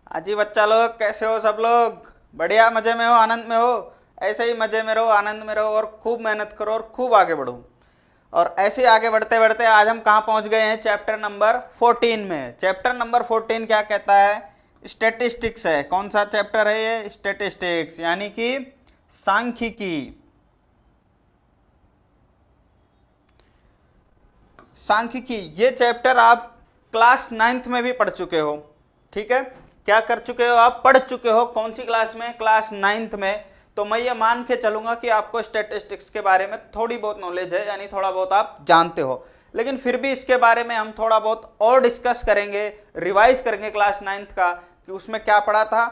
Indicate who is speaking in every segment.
Speaker 1: हाँ जी बच्चा लोग, कैसे हो सब लोग? बढ़िया, मजे में हो, आनंद में हो? ऐसे ही मजे में रहो, आनंद में रहो और खूब मेहनत करो और खूब आगे बढ़ो। और ऐसे ही आगे बढ़ते बढ़ते आज हम कहाँ पहुँच गए हैं? चैप्टर नंबर 14 में। चैप्टर नंबर 14 क्या कहता है? स्टैटिस्टिक्स है। कौन सा चैप्टर है ये? स्टैटिस्टिक्स, यानी कि सांख्यिकी। सांख्यिकी ये चैप्टर आप क्लास 9th में भी पढ़ चुके हो। ठीक है, क्या कर चुके हो? आप पढ़ चुके हो। कौन सी क्लास में? क्लास 9th में। तो मैं ये मान के चलूंगा कि आपको स्टैटिस्टिक्स के बारे में थोड़ी बहुत नॉलेज है, यानी थोड़ा बहुत आप जानते हो। लेकिन फिर भी इसके बारे में हम थोड़ा बहुत और डिस्कस करेंगे, रिवाइज करेंगे क्लास 9th का कि उसमें क्या पढ़ा था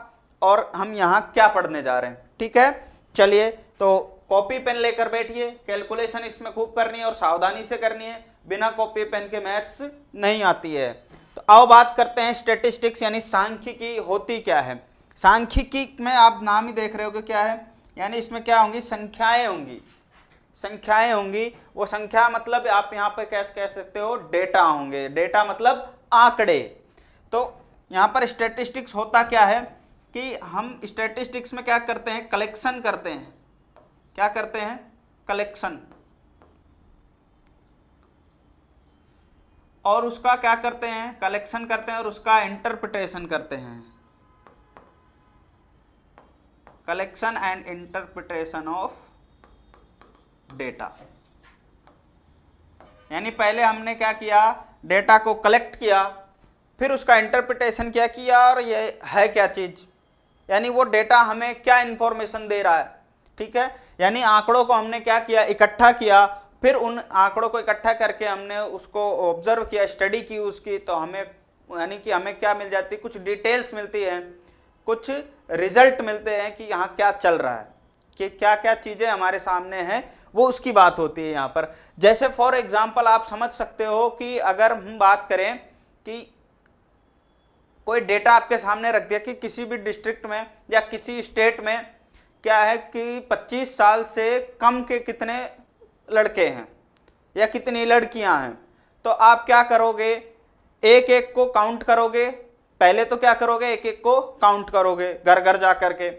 Speaker 1: और हम यहाँ क्या पढ़ने जा रहे हैं। ठीक है, चलिए तो कॉपी पेन लेकर बैठिए। कैलकुलेशन इसमें खूब करनी है और सावधानी से करनी है, बिना कॉपी पेन के मैथ्स नहीं आती है। तो आओ बात करते हैं स्टैटिस्टिक्स यानी सांख्यिकी होती क्या है। सांख्यिकी में आप नाम ही देख रहे हो कि क्या है, यानी इसमें क्या होंगी? संख्याएं होंगी। संख्याएं होंगी। वो संख्या मतलब आप यहाँ पे कैसे कह सकते हो? डेटा होंगे। डेटा मतलब आंकड़े। तो यहाँ पर स्टैटिस्टिक्स होता क्या है कि हम स्टैटिस्टिक्स में क्या करते हैं? कलेक्शन करते हैं। क्या करते हैं? कलेक्शन। और उसका क्या करते हैं? कलेक्शन करते हैं और उसका इंटरप्रिटेशन करते हैं। Collection and interpretation of data. यानी पहले हमने क्या किया? डेटा को कलेक्ट किया, फिर उसका इंटरप्रिटेशन क्या किया और ये है क्या चीज, यानी वो डेटा हमें क्या इंफॉर्मेशन दे रहा है। ठीक है, यानी आंकड़ों को हमने क्या किया? इकट्ठा किया। फिर उन आंकड़ों को इकट्ठा करके हमने उसको ऑब्जर्व किया, स्टडी की उसकी, तो हमें यानी कि हमें क्या मिल जाती? कुछ डिटेल्स मिलती हैं, कुछ रिजल्ट मिलते हैं कि यहाँ क्या चल रहा है, कि क्या क्या चीज़ें हमारे सामने हैं, वो उसकी बात होती है यहाँ पर। जैसे फॉर एग्जाम्पल आप समझ सकते हो कि अगर हम बात करें कि कोई डेटा आपके सामने रख दिया कि किसी भी डिस्ट्रिक्ट में या किसी स्टेट में क्या है कि 25 साल से कम के कितने लड़के हैं या कितनी लड़कियां हैं, तो आप क्या करोगे? एक एक को काउंट करोगे। पहले तो क्या करोगे? एक एक को काउंट करोगे घर घर जा करके,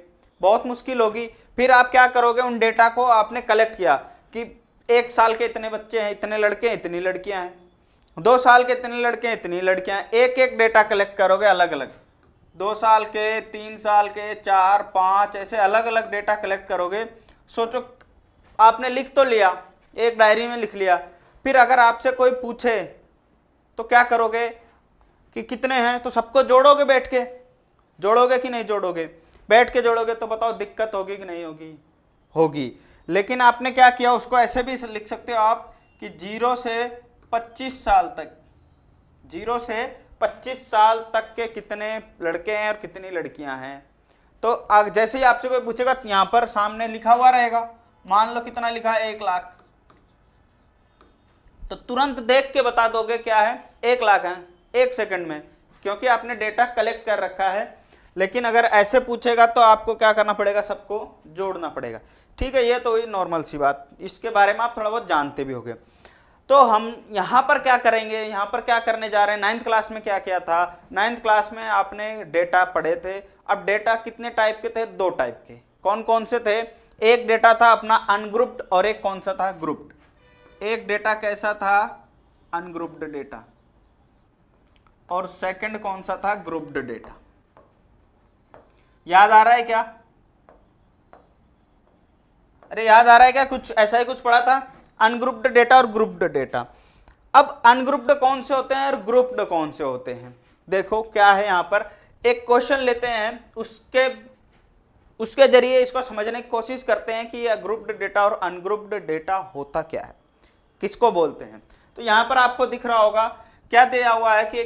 Speaker 1: बहुत मुश्किल होगी। फिर आप क्या करोगे? उन डेटा को आपने कलेक्ट किया कि 1 साल के इतने बच्चे हैं, इतने लड़के हैं, इतनी लड़कियां हैं, 2 साल के इतने लड़के हैं, इतनी लड़कियां हैं। एक एक डेटा कलेक्ट करोगे अलग अलग, 2 साल के, 3 साल के, 4, 5, ऐसे अलग अलग डेटा कलेक्ट करोगे। सोचो, आपने लिख तो लिया, एक डायरी में लिख लिया, फिर अगर आपसे कोई पूछे तो क्या करोगे कि कितने हैं? तो सबको जोड़ोगे, बैठ के जोड़ोगे कि नहीं जोड़ोगे? बैठ के जोड़ोगे। तो बताओ दिक्कत होगी कि नहीं होगी? होगी। लेकिन आपने क्या किया? उसको ऐसे भी लिख सकते हो आप कि 0 से 25 साल तक, 0 से 25 साल तक के कितने लड़के हैं और कितनी लड़कियां हैं। तो जैसे ही आपसे कोई पूछेगा, यहां पर सामने लिखा हुआ रहेगा, मान लो कितना लिखा है? 1 लाख। तो तुरंत देख के बता दोगे क्या है? 1 लाख है, 1 सेकंड में, क्योंकि आपने डेटा कलेक्ट कर रखा है। लेकिन अगर ऐसे पूछेगा तो आपको क्या करना पड़ेगा? सबको जोड़ना पड़ेगा। ठीक है, ये तो हुई नॉर्मल सी बात, इसके बारे में आप थोड़ा बहुत जानते भी होंगे। तो हम यहाँ पर क्या करेंगे? यहाँ पर क्या करने जा रहे हैं? 9th क्लास में क्या किया था? 9th क्लास में आपने डेटा पढ़े थे। अब डेटा कितने टाइप के थे? 2 टाइप के। कौन कौन से थे? एक डेटा था अपना अनग्रुप्ड और एक कौन सा था? ग्रुप्ड। एक डेटा कैसा था? Ungrouped data. और सेकंड कौन सा था? Grouped data. याद आ रहा है क्या? अरे याद आ रहा है क्या? कुछ ऐसा ही कुछ पढ़ा था, अनग्रुप्ड डेटा और ग्रुप्ड डेटा। अब अनग्रुप्ड कौन से होते हैं और ग्रुप्ड कौन से होते हैं? देखो क्या है, यहां पर एक क्वेश्चन लेते हैं, उसके जरिए इसको समझने की कोशिश करते हैं कि यह ग्रुप्ड डेटा और अनग्रुप्ड डेटा होता क्या है, किसको बोलते हैं। तो यहां पर आपको दिख रहा होगा क्या दिया हुआ है कि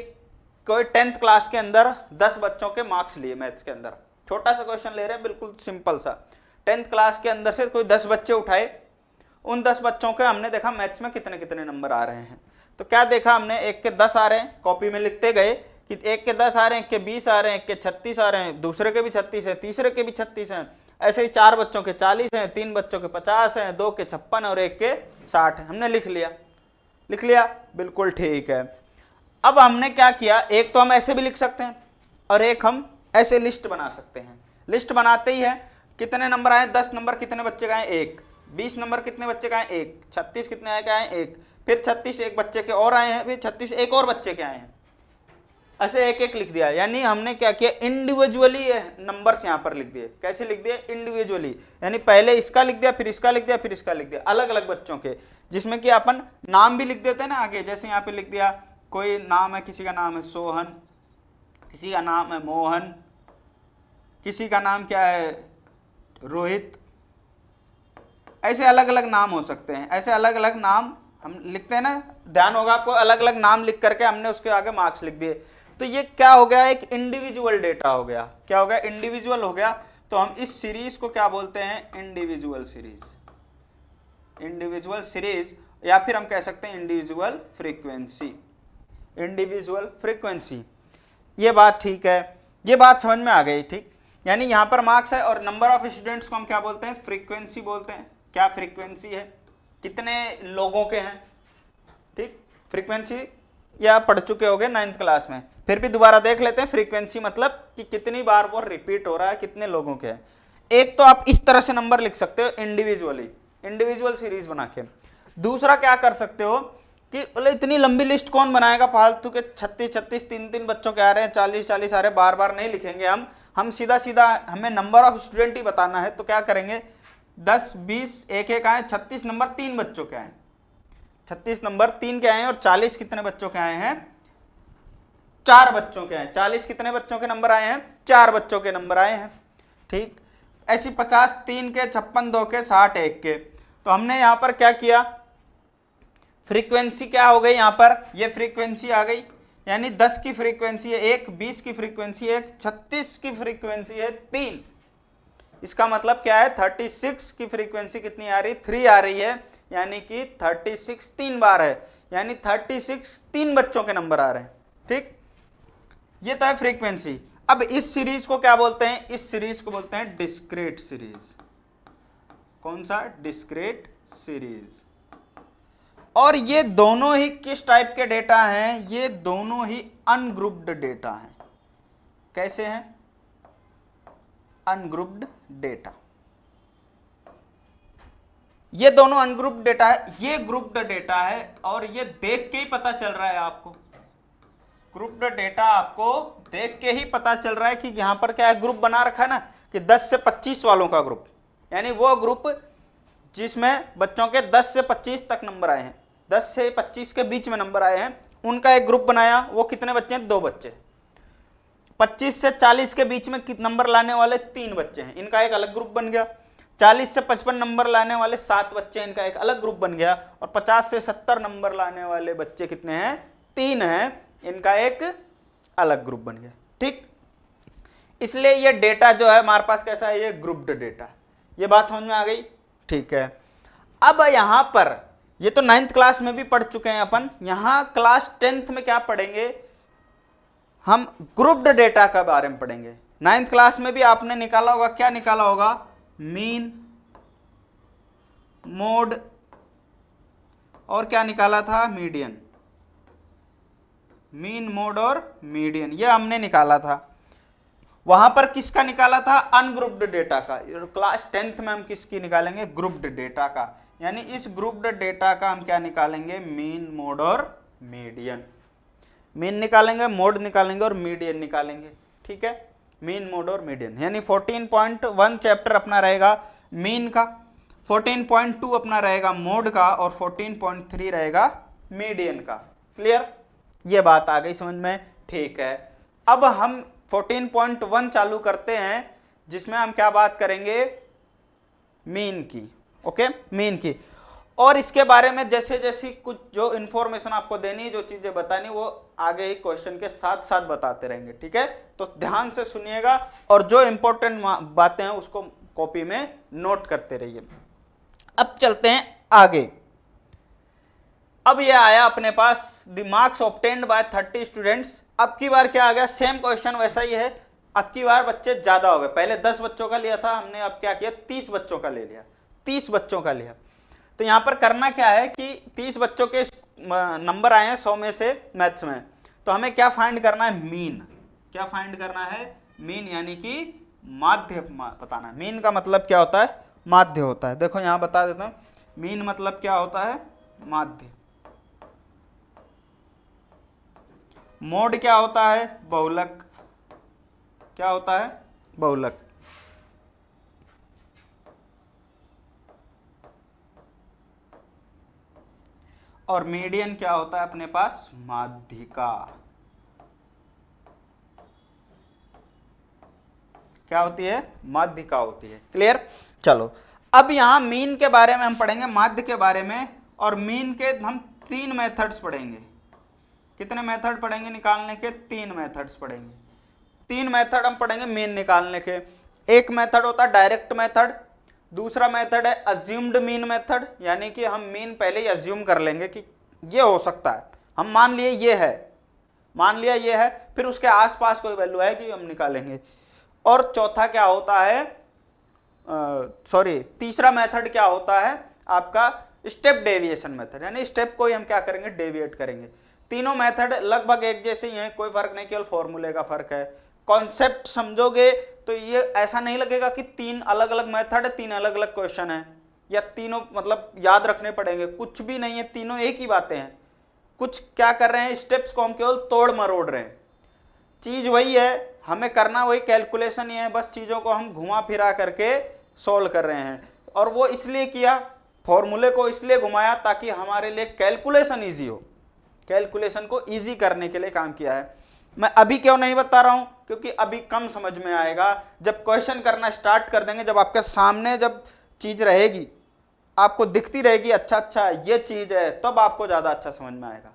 Speaker 1: कोई 10th क्लास के अंदर 10 बच्चों के मार्क्स लिए मैथ्स के अंदर। छोटा सा क्वेश्चन ले रहे हैं, बिल्कुल सिंपल सा। 10th क्लास के अंदर से कोई 10 बच्चे उठाए, उन 10 बच्चों के हमने देखा मैथ्स में कितने कितने नंबर आ रहे हैं। तो क्या देखा हमने? एक के 10 आ रहे हैं, कॉपी में लिखते गए कि एक के 10 आ रहे हैं, एक के 20 आ रहे हैं, एक के 36 आ रहे हैं, दूसरे के भी 36 हैं, तीसरे के भी 36 हैं, ऐसे ही 4 बच्चों के 40 हैं, 3 बच्चों के 50 हैं, 2 के 56 और एक के 60 हैं। हमने लिख लिया, बिल्कुल ठीक है। अब हमने क्या किया? एक तो हम ऐसे भी लिख सकते हैं और एक हम ऐसे लिस्ट बना सकते हैं। लिस्ट बनाते ही है, कितने नंबर आए, 10 नंबर कितने बच्चे का है, 1। 20 नंबर कितने बच्चे का है, 1। 36 कितने आए का है, 1। फिर 36 एक बच्चे के और आए हैं, फिर 36 एक और बच्चे के आए हैं, ऐसे एक एक लिख दिया। यानी हमने क्या किया, इंडिविजुअली नंबर्स यहाँ पर लिख दिए। कैसे लिख दिए, इंडिविजुअली, यानी पहले इसका लिख दिया, फिर इसका लिख दिया, फिर इसका लिख दिया, अलग अलग बच्चों के, जिसमें कि अपन नाम भी लिख देते हैं ना आगे। जैसे यहाँ पे लिख दिया, कोई नाम है, किसी का नाम है सोहन, किसी का नाम है मोहन, किसी का नाम क्या है रोहित, ऐसे अलग अलग नाम हो सकते हैं। ऐसे अलग अलग नाम हम लिखते हैं ना, ध्यान होगा आपको, अलग अलग नाम लिख करके हमने उसके आगे मार्क्स लिख दिए। तो ये क्या हो गया, एक इंडिविजुअल डेटा हो गया। क्या हो गया, इंडिविजुअल हो गया। तो हम इस सीरीज को क्या बोलते हैं, इंडिविजुअल सीरीज। इंडिविजुअल सीरीज, या फिर हम कह सकते हैं इंडिविजुअल फ्रीक्वेंसी। इंडिविजुअल फ्रीक्वेंसी, ये बात ठीक है, ये बात समझ में आ गई, ठीक। यानी यहाँ पर मार्क्स है और नंबर ऑफ स्टूडेंट्स को हम क्या बोलते हैं, फ्रीक्वेंसी बोलते हैं। क्या फ्रीक्वेंसी है, कितने लोगों के हैं, ठीक। फ्रीक्वेंसी या पढ़ चुके होंगे 9th क्लास में, फिर भी दोबारा देख लेते हैं। फ्रीक्वेंसी मतलब कि कितनी बार वो रिपीट हो रहा है, कितने लोगों के हैं। एक तो आप इस तरह से नंबर लिख सकते हो इंडिविजुअली, इंडिविजुअल सीरीज बना के। दूसरा क्या कर सकते हो कि बोले इतनी लंबी लिस्ट कौन बनाएगा, फालतू के 36 3 बच्चों के आ रहे हैं, 40 आ रहे हैं, बार बार नहीं लिखेंगे हम सीधा सीधा, हमें नंबर ऑफ स्टूडेंट ही बताना है। तो क्या करेंगे, 10 20 एक एक आए, 36 नंबर 3 बच्चों के आए, 36 नंबर 3 के आए हैं, और 40 कितने बच्चों के आए हैं, 4 बच्चों के आए। 40 कितने बच्चों के नंबर आए हैं, 4 बच्चों के नंबर आए हैं, ठीक। ऐसी 50 3 के, 56 2 के, 60 1 के। तो हमने यहां पर क्या किया, फ्रीक्वेंसी क्या हो गई, यहां पर ये फ्रीक्वेंसी आ गई, यानी 10 की फ्रीक्वेंसी है 1, 20 की फ्रीक्वेंसी है 1, 36 की फ्रीक्वेंसी है 3। इसका मतलब क्या है, 36 की फ्रीक्वेंसी कितनी आ रही, 3 आ रही है, यानी कि 36 3 बार है, यानी 36 3 बच्चों के नंबर आ रहे हैं, ठीक। ये तो है फ्रीक्वेंसी। अब इस सीरीज को क्या बोलते हैं, इस सीरीज को बोलते हैं डिस्क्रीट सीरीज। कौन सा, डिस्क्रीट सीरीज। और ये दोनों ही किस टाइप के डेटा हैं, ये दोनों ही अनग्रुप्ड डेटा हैं। कैसे हैं, अनग्रुप्ड डेटा। ये दोनों अनग्रुप्ड डेटा है, ये ग्रुप्ड डेटा है, और ये देख के ही पता चल रहा है आपको, ग्रुप्ड डेटा आपको देख के ही पता चल रहा है कि यहां पर क्या है, ग्रुप बना रखा है ना कि 10 से 25 वालों का ग्रुप, यानी वो ग्रुप जिसमें बच्चों के 10 से 25 तक नंबर आए हैं, 10 से 25 के बीच में नंबर आए हैं, उनका एक ग्रुप बनाया। वो कितने बच्चे हैं, 2 बच्चे। 25 से 40 के बीच में नंबर लाने वाले 3 बच्चे हैं, इनका एक अलग ग्रुप बन गया। 40 से 55 नंबर लाने वाले 7 बच्चे, इनका एक अलग ग्रुप बन गया। और 50 से 70 नंबर लाने वाले बच्चे कितने हैं, 3 हैं, इनका एक अलग ग्रुप बन गया, ठीक। इसलिए ये डेटा जो है हमारे पास कैसा है, ये ग्रुप्ड डेटा। ये बात समझ में आ गई, ठीक है। अब यहां पर ये तो 9th क्लास में भी पढ़ चुके हैं अपन, यहां क्लास 10th में क्या पढ़ेंगे, हम ग्रुप्ड डेटा के बारे में पढ़ेंगे। 9th क्लास में भी आपने निकाला होगा, क्या निकाला होगा, मीन, मोड, और क्या निकाला था, मीडियन। मीन, मोड और मीडियन, ये हमने निकाला था। वहां पर किसका निकाला था, अनग्रुप्ड डेटा का। क्लास 10th में हम किसकी निकालेंगे, ग्रुप्ड डेटा का। यानी इस ग्रुप्ड डेटा का हम क्या निकालेंगे, मीन, मोड और मीडियन। मीन निकालेंगे, मोड निकालेंगे और मीडियन निकालेंगे, ठीक है। मीन, मोड और मीडियन, यानी 14.1 चैप्टर अपना रहेगा मीन का, 14.2 अपना रहेगा मोड का, और 14.3 रहेगा मीडियन का। क्लियर, ये बात आ गई समझ में, ठीक है। अब हम 14.1 चालू करते हैं, जिसमें हम क्या बात करेंगे, मीन की, ओके, मीन की। और इसके बारे में जैसे जैसे कुछ जो इंफॉर्मेशन आपको देनी, जो चीजें बतानी, वो आगे ही क्वेश्चन के साथ साथ बताते रहेंगे, ठीक है। तो ध्यान से सुनिएगा, और जो इंपॉर्टेंट बातें हैं उसको कॉपी में नोट करते रहिए। अब चलते हैं आगे। अब ये आया अपने पास the marks obtained by 30 students. अब की बार क्या आ गया, सेम क्वेश्चन वैसा ही है, अब की बार बच्चे ज्यादा हो गए। पहले 10 बच्चों का लिया था हमने, अब क्या किया, 30 बच्चों का ले लिया, 30 बच्चों का लिया। तो यहां पर करना क्या है कि 30 बच्चों के नंबर आए हैं 100 में से मैथ्स में, तो हमें क्या फाइंड करना है, मीन। क्या फाइंड करना है? मीन, यानी कि माध्य बताना है। मीन का मतलब क्या होता है? माध्य होता है। देखो यहां बता देता हूं, मीन मतलब क्या होता है? माध्य। मोड क्या होता है? बहुलक। क्या होता है? बहुलक। और मीडियन क्या होता है अपने पास? माध्यिका। क्या होती है? माध्यिका होती है। क्लियर? चलो अब यहां मीन के बारे में हम पढ़ेंगे, माध्य के बारे में, और मीन के हम 3 मेथड्स पढ़ेंगे। कितने मेथड पढ़ेंगे निकालने के? 3 मेथड्स पढ़ेंगे। 3 मेथड हम पढ़ेंगे मीन निकालने के। एक मेथड होता है डायरेक्ट मेथड, दूसरा मेथड है अज्यूम्ड मीन मेथड, यानी कि हम मीन पहले ही अज्यूम कर लेंगे कि ये हो सकता है, हम मान लिए ये है, मान लिया ये है, फिर उसके आसपास कोई वैल्यू है कि हम निकालेंगे। और चौथा क्या होता है, तीसरा मेथड क्या होता है आपका? स्टेप डेविएशन मेथड, यानी स्टेप को ही हम क्या करेंगे? डेविएट करेंगे। तीनों मेथड लगभग एक जैसे ही हैं, कोई फर्क नहीं, केवल फॉर्मूले का फर्क है। कॉन्सेप्ट समझोगे तो ये ऐसा नहीं लगेगा कि 3 अलग अलग मेथड है, 3 अलग अलग क्वेश्चन है, या तीनों मतलब याद रखने पड़ेंगे, कुछ भी नहीं है, तीनों एक ही बातें हैं। कुछ क्या कर रहे हैं, स्टेप्स को हम केवल तोड़ मरोड़ रहे हैं, चीज वही है, हमें करना वही कैलकुलेशन ही है, बस चीजों को हम घुमा फिरा करके सोल्व कर रहे हैं। और वो इसलिए किया, फॉर्मूले को इसलिए घुमाया ताकि हमारे लिए कैलकुलेशन ईजी हो, कैलकुलेशन को ईजी करने के लिए काम किया है। मैं अभी क्यों नहीं बता रहा हूं? क्योंकि अभी कम समझ में आएगा, जब क्वेश्चन करना स्टार्ट कर देंगे, जब आपके सामने जब चीज रहेगी, आपको दिखती रहेगी, अच्छा ये चीज है, तब आपको ज्यादा अच्छा समझ में आएगा।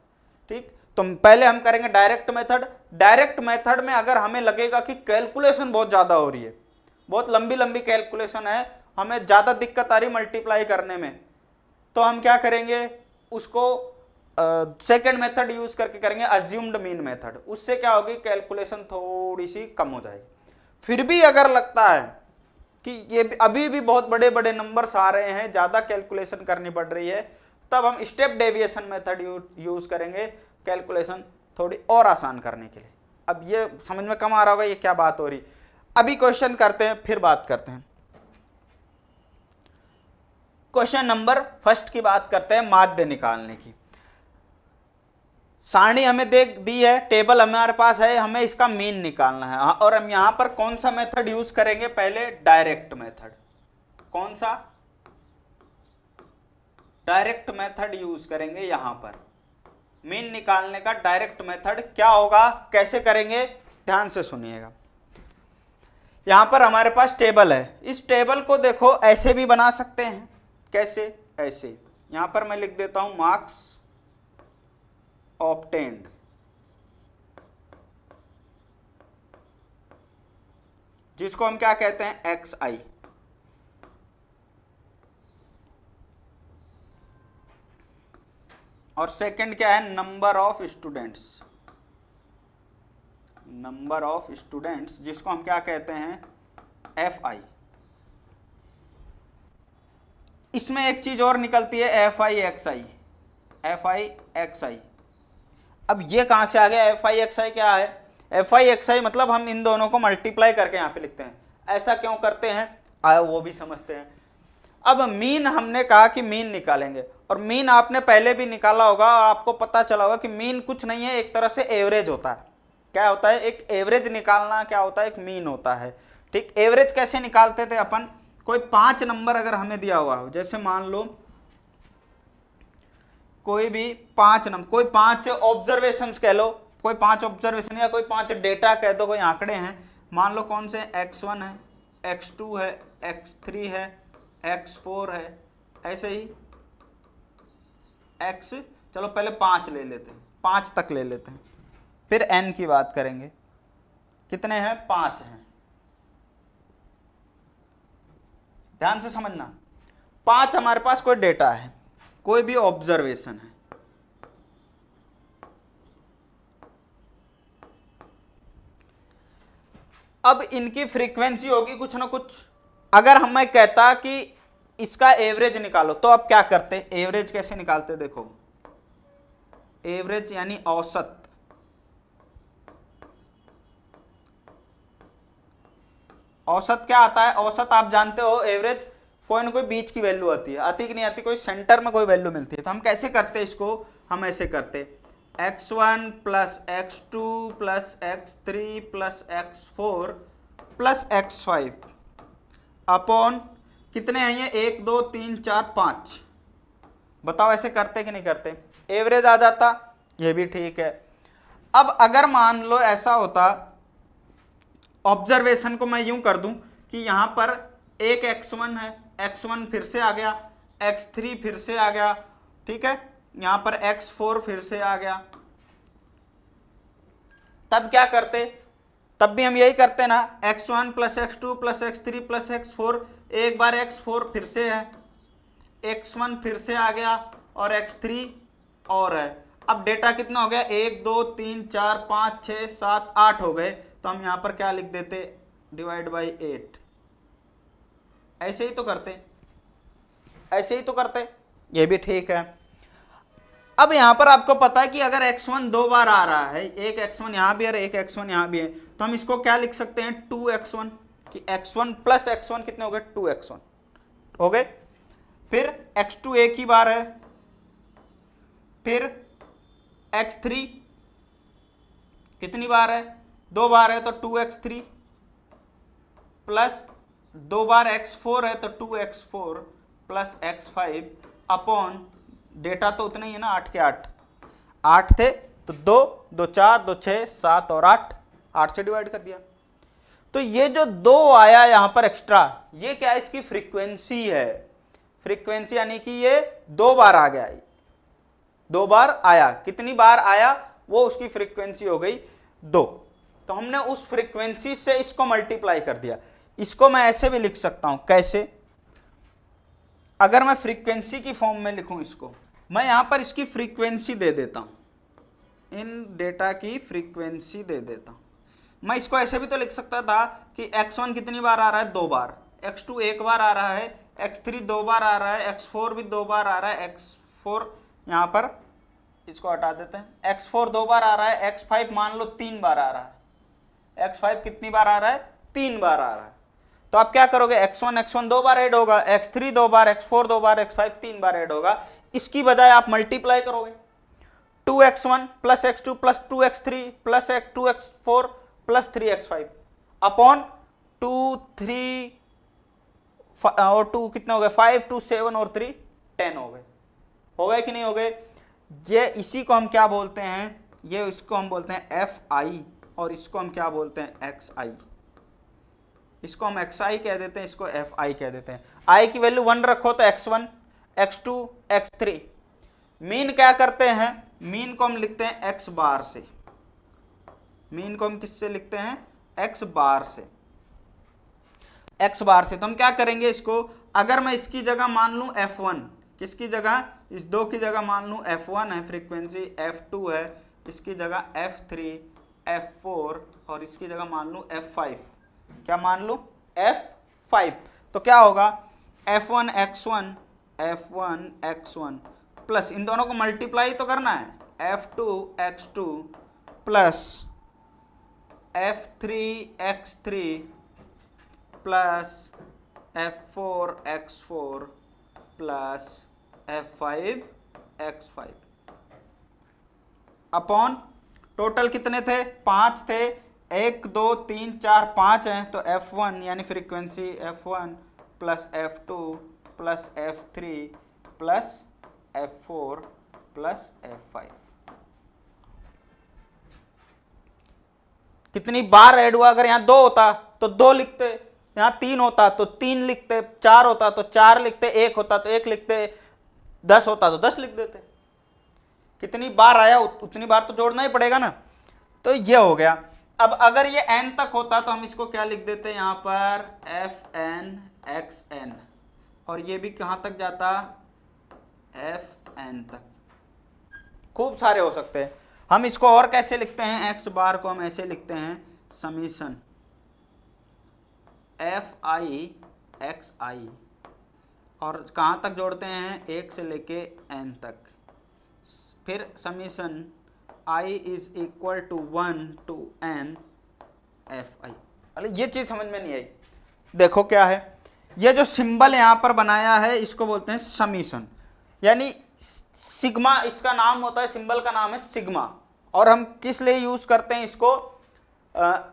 Speaker 1: ठीक, तो पहले हम करेंगे डायरेक्ट मेथड। डायरेक्ट मेथड में अगर हमें लगेगा कि कैलकुलेशन बहुत ज्यादा हो रही है, बहुत लंबी लंबी कैलकुलेशन है, हमें ज्यादा दिक्कत आ रही मल्टीप्लाई करने में, तो हम क्या करेंगे? उसको सेकेंड मेथड यूज करके करेंगे, अज्यूम्ड मीन मेथड। उससे क्या होगी? कैलकुलेशन थोड़ी सी कम हो जाएगी। फिर भी अगर लगता है कि ये अभी भी बहुत बड़े बड़े नंबर्स आ रहे हैं, ज्यादा कैलकुलेशन करनी पड़ रही है, तब हम स्टेप डेविएशन मेथड यूज करेंगे, कैलकुलेशन थोड़ी और आसान करने के लिए। अब ये समझ में कम आ रहा होगा ये क्या बात हो रही। अभी क्वेश्चन करते हैं, फिर बात करते हैं। क्वेश्चन नंबर फर्स्ट की बात करते हैं, माध्य निकालने की। सारणी हमें दी है, टेबल हमारे पास है, हमें इसका मीन निकालना है। और हम यहां पर कौन सा मेथड यूज करेंगे? पहले डायरेक्ट मेथड। कौन सा? डायरेक्ट मेथड यूज करेंगे यहां पर। मीन निकालने का डायरेक्ट मेथड क्या होगा, कैसे करेंगे? ध्यान से सुनिएगा। यहां पर हमारे पास टेबल है, इस टेबल को देखो ऐसे भी बना सकते हैं। कैसे? ऐसे। यहां पर मैं लिख देता हूं मार्क्स ऑब्टेन्ड, जिसको हम क्या कहते हैं? XI। और सेकंड क्या है? Number of students, number of students, जिसको हम क्या कहते हैं? FI। इसमें एक चीज और निकलती है, FI XI। अब ये कहां से आ गया? FI XI क्या है? FI XI मतलब हम इन दोनों को मल्टीप्लाई करके यहां पे लिखते हैं। ऐसा क्यों करते हैं आए वो भी समझते हैं। अब मीन, हमने कहा कि मीन निकालेंगे, और मीन आपने पहले भी निकाला होगा और आपको पता चला होगा कि मीन कुछ नहीं है, एक तरह से एवरेज होता है। क्या होता है? एक एवरेज निकालना क्या होता है? एक मीन होता है। ठीक, एवरेज कैसे निकालते थे अपन? कोई 5 नंबर अगर हमें दिया हुआ हो, जैसे मान लो कोई भी 5 नंबर, कोई 5 ऑब्जर्वेशंस कह लो, कोई 5 ऑब्जर्वेशन या कोई 5 डेटा कह दो, कोई आंकड़े हैं, मान लो कौन से? X1 है, X2 है, X3 है, X4 है, ऐसे ही X, चलो पहले 5 ले लेते हैं, 5 तक ले लेते हैं, फिर N की बात करेंगे। कितने हैं? 5 हैं। ध्यान से समझना, 5 हमारे पास कोई डेटा है, कोई भी ऑब्जर्वेशन है। अब इनकी फ्रीक्वेंसी होगी कुछ ना कुछ। अगर हमें कहता कि इसका एवरेज निकालो, तो अब क्या करते? एवरेज कैसे निकालते? देखो, एवरेज यानी औसत। औसत क्या आता है, औसत आप जानते हो एवरेज कोई ना कोई बीच की वैल्यू आती है, आती कि नहीं आती, कोई सेंटर में कोई वैल्यू मिलती है। तो हम कैसे करते हैं इसको, हम ऐसे करते x1 plus x2 plus x3 plus x4 plus x5 upon कितने हैं ये, 1 2 3 4 5। बताओ ऐसे करते कि नहीं करते, एवरेज आ जाता, ये भी ठीक है। अब अगर मान लो ऐसा होता, ऑब्जर्वेशन को मैं यूं कर दूं कि यहां पर एक x1 है, x1 फिर से आ गया, x3 फिर से आ गया, ठीक है, यहां पर x4 फिर से आ गया, तब क्या करते, तब भी हम यही करते ना, x1 plus x2 plus x3 plus x4, एक बार x4 फिर से है, x1 फिर से आ गया और x3 और है। अब डेटा कितना हो गया, 1 2 3 4 5 6 7 8 हो गए, तो हम यहां पर क्या लिख देते, डिवाइड बाई 8। ऐसे ही तो करते, ऐसे ही तो करते, ये भी ठीक है। अब यहां पर आपको पता है कि अगर x1 दो बार आ रहा है, एक x1 यहां भी है और एक x1 यहां भी है, तो हम इसको क्या लिख सकते हैं, 2x1, कि x1 प्लस x1 कितने हो गए, 2x1 हो गए। फिर x2 एक ही बार है, फिर x3 कितनी बार है, 2 बार है तो 2x3 प्लस 2 बार x4 है तो 2x4 plus x5 upon, data तो उतना ही है ना, 8 के 8 थे तो 2 2 4 2 6 7 और 8 से डिवाइड कर दिया। तो ये जो 2 आया यहां पर एक्स्ट्रा, ये क्या है, इसकी फ्रीक्वेंसी है, फ्रीक्वेंसी यानी कि ये 2 बार आ गया, 2 बार आया, कितनी बार आया वो उसकी फ्रीक्वेंसी हो गई 2। तो हमने उस फ्रीक्वेंसी से इसको मल्टीप्लाई कर दिया। इसको मैं ऐसे भी लिख सकता हूं, कैसे, अगर मैं फ्रीक्वेंसी की फॉर्म में लिखूं इसको, मैं यहां पर इसकी फ्रीक्वेंसी दे देता हूं, इन डेटा की फ्रीक्वेंसी दे देता हूं। मैं इसको ऐसे भी तो लिख सकता था कि x1 कितनी बार आ रहा है, 2 बार, x2 एक बार आ रहा है, x3 2 बार आ रहा है, x4 भी 2 बार आ रहा है, x4 यहां पर इसको हटा देते हैं, x4 2 बार आ रहा है, x5 मान लो 3 बार आ रहा है, x5 कितनी बार आ रहा है, 3 बार आ रहा है। तो आप क्या करोगे, x1 2 बार ऐड होगा, x3 2 बार, x4 2 बार, x5 3 बार ऐड होगा, इसकी बजाय आप मल्टीप्लाई करोगे, 2x1 plus x2 plus 2x3 plus 2x4 plus 3x5 upon 2 3 और 2 कितने हो गए, 5 2 7 और 3 10 हो गए कि नहीं हो गए। ये इसी को हम क्या बोलते हैं, ये इसको हम बोलते हैं fi और इसको हम क्या बोलते हैं, xi। इसको हम xi कह देते हैं, इसको fi कह देते हैं। i की वैल्यू 1 रखो तो x1 x2 x3। मीन क्या करते हैं, मीन को हम लिखते हैं x बार से, मीन को हम किससे लिखते हैं, x बार से, x बार से। तो हम क्या करेंगे इसको, अगर मैं इसकी जगह मान लूं f1, किसकी जगह, इस 2 की जगह मान लूं f1 है, फ्रीक्वेंसी f2 है, इसकी जगह f3 f4 और इसकी जगह मान लूं f5, क्या मान लूं, f5। तो क्या होगा, f1 x1 प्लस इन दोनों को मल्टीप्लाई तो करना है, f2 x2 plus f3 x3 plus f4 x4 plus f5 x5 upon, total कितने थे, 5 थे, 1 2 3 4 5 हैं, तो f1 यानी frequency f1 plus f2 plus f3 plus f4 plus f5। कितनी बार ऐड हुआ, अगर यहां 2 होता तो 2 लिखते, यहां 3 होता तो 3 लिखते, 4 होता तो 4 लिखते, 1 होता तो 1 लिखते, 10 होता तो 10 लिख देते। कितनी बार आया उतनी बार तो जोड़ना ही पड़ेगा ना। तो ये हो गया। अब अगर ये n तक होता तो हम इसको क्या लिख देते, यहां पर fn xn, और ये भी कहां तक जाता, fn तक। खूब सारे हो सकते हैं। हम इसको और कैसे लिखते हैं, x बार को हम ऐसे लिखते हैं, समीशन fi xi, और कहां तक जोड़ते हैं, 1 से लेके n तक, फिर summation i is equal to 1 to n fi। अरे ये चीज समझ में नहीं आई, देखो क्या है, ये जो सिंबल यहां पर बनाया है इसको बोलते हैं समीशन, यानी सिग्मा इसका नाम होता है, सिंबल का नाम है सिग्मा। और हम किस लिए यूज करते हैं इसको,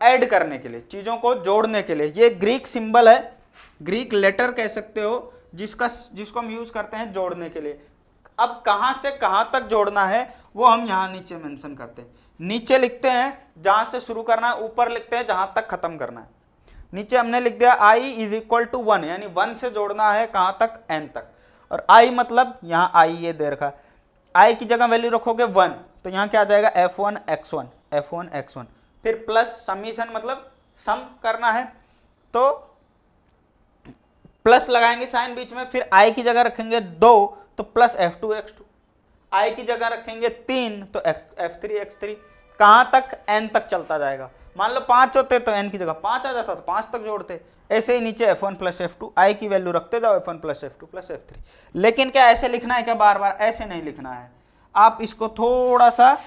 Speaker 1: ऐड करने के लिए, चीजों को जोड़ने के लिए। ये ग्रीक सिंबल है, ग्रीक लेटर कह सकते हो, जिसको हम यूज करते हैं जोड़ने के लिए। अब कहां से कहां तक जोड़ना है वो हम यहां नीचे मेंशन करते हैं। नीचे लिखते हैं जहां से शुरू करना है, ऊपर लिखते हैं जहां तक खत्म करना है। नीचे हमने लिख दिया i इज इक्वल टू 1, यानी 1 से जोड़ना है कहां तक, n तक। और i मतलब यहाँ i ये दे रखा है, i की जगह वैल्यू रखोगे 1 तो यहाँ क्या आ जाएगा f1 x1, f1 x1। फिर प्लस समीशन मतलब सम करना है, तो प्लस लगाएंगे साइन बीच में, फिर i की जगह रखेंगे 2 तो प्लस f2 x2, i की जगह रखेंगे 3 तो f3 x3, कहां तक, n तक चलता जाएगा। मान लो 5 होते तो n की जगह 5 आ जाता तो 5 तक जोड़ते। ऐसे ही नीचे f1 प्लस f2, i की वैल्यू रखते जाओ, f1 plus f2 plus f3। लेकिन क्या ऐसे लिखना है क्या बार बार, ऐसे नहीं लिखना है। आप इसको थोड़ा सा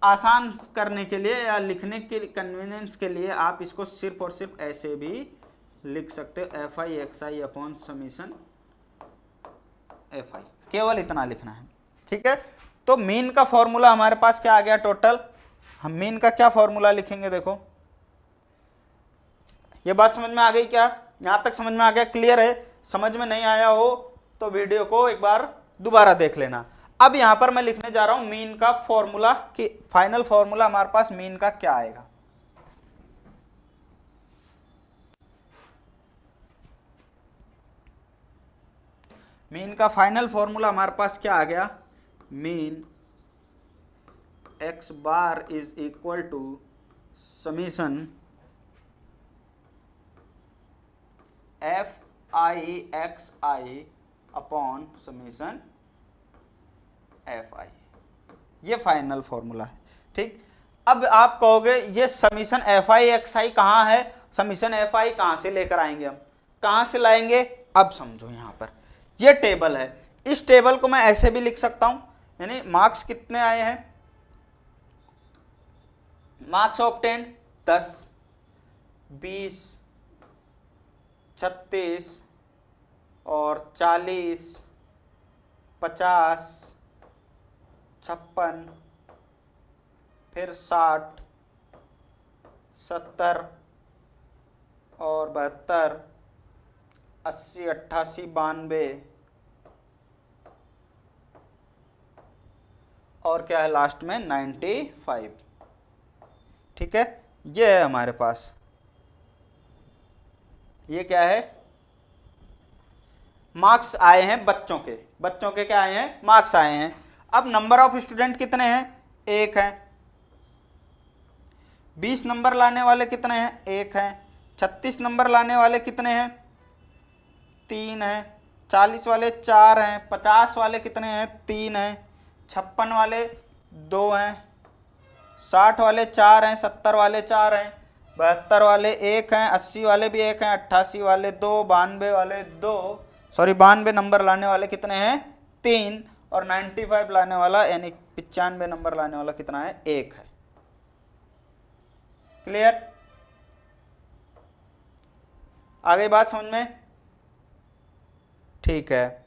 Speaker 1: आसान करने के लिए या लिखने के कन्वीनियंस के लिए आप इसको सिर्फ और सिर्फ ऐसे भी लिख सकते हो, F I x I upon summation F आई, केवल इतना लिखना है। ठीक है, तो मीन का फॉर्मूला हमारे पास क्या आ गया टोटल। हम मीन का क्या फॉर्मूला लिखेंगे, देखो ये बात समझ में आ गई क्या, यहां तक समझ में आ गया, क्लियर है। समझ में नहीं आया हो तो वीडियो को एक बार दोबारा देख लेना। अब यहां पर मैं लिखने जा रहा हूं मीन का फॉर्मूला, कि फाइनल फॉर्मूला हमारे पास मीन का क्या आएगा। मीन का फाइनल फॉर्मूला हमारे पास क्या आ गया, mean x bar is equal to summation F I x I upon summation F I, ये फाइनल फॉर्मूला है। ठीक, अब आप कहोगे ये summation F I x I कहाँ है, समीशन एफ आई कहाँ से लेकर आएंगे, हम कहाँ से लाएंगे। अब समझो यहां पर ये टेबल है, इस टेबल को मैं ऐसे भी लिख सकता हूं, यानी मार्क्स कितने आए हैं, मार्क्स ऑब्टेन्ड 10, 20, 36 और 40, 50, 56, फिर 60, 70 और 72, 80, 88, 92 और क्या है लास्ट में 95। ठीक है, ये है हमारे पास, ये क्या है, मार्क्स आए हैं बच्चों के क्या आए हैं, मार्क्स आए हैं। अब नंबर ऑफ स्टूडेंट कितने हैं, 1 है। 20 नंबर लाने वाले कितने हैं, 1 है। 36 नंबर लाने वाले कितने हैं, 3 हैं। 40 वाले 4 हैं। 50 वाले कितने हैं, 3 हैं। 56 वाले 2 हैं। 60 वाले 4 हैं। 70 वाले 4 हैं। 72 वाले 1 हैं। 80 वाले भी 1 हैं। 88 वाले 2, 92 वाले 2, 92 नंबर लाने वाले कितने हैं, 3, और 95 लाने वाला यानी 95 नंबर लाने वाला कितना है, 1 है। क्लियर, आ गई बात समझ में। ठीक है,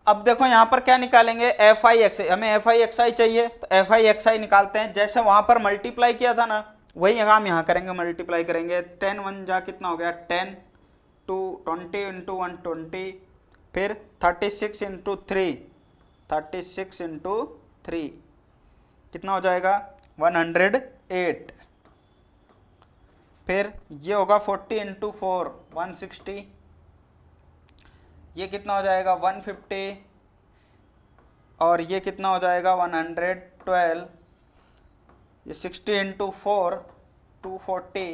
Speaker 1: अब देखो यहां पर क्या निकालेंगे, एफ आई एक्स आई, हमें एफ आई एक्स आई चाहिए तो एफ आई एक्स आई निकालते हैं। जैसे वहां पर मल्टीप्लाई किया था ना, वही काम यहाँ करेंगे, मल्टीप्लाई करेंगे। 10 1 जा कितना हो गया, 10 2 20 इंटू 120, फिर 36 इंटू 3, 36 इंटू 3 कितना हो जाएगा, 108। फिर ये होगा 40 इंटू 4, 160, ये कितना हो जाएगा 150, और ये कितना हो जाएगा 112, ये 60 इंटू 4 240,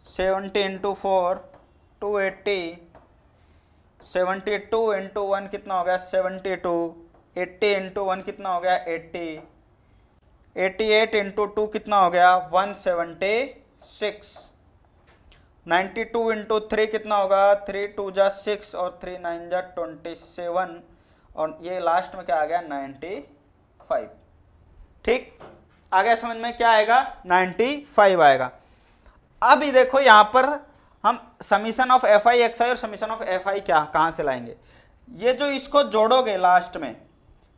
Speaker 1: 70 इंटू 4 280, 72 इंटू 1 कितना हो गया 72, 80 इंटू 1 कितना हो गया 80, 88 इंटू 2 कितना हो गया 176, 92 इंटू 3 कितना होगा, 3 2 जा 6 और 3 9 जा 27 और ये लास्ट में क्या आ गया 95। ठीक, आ गया समझ में, क्या आएगा 95 आएगा। अब ये देखो यहाँ पर हम summation of F I x i और समीशन ऑफ एफ आई क्या कहाँ से लाएंगे, ये जो इसको जोड़ोगे लास्ट में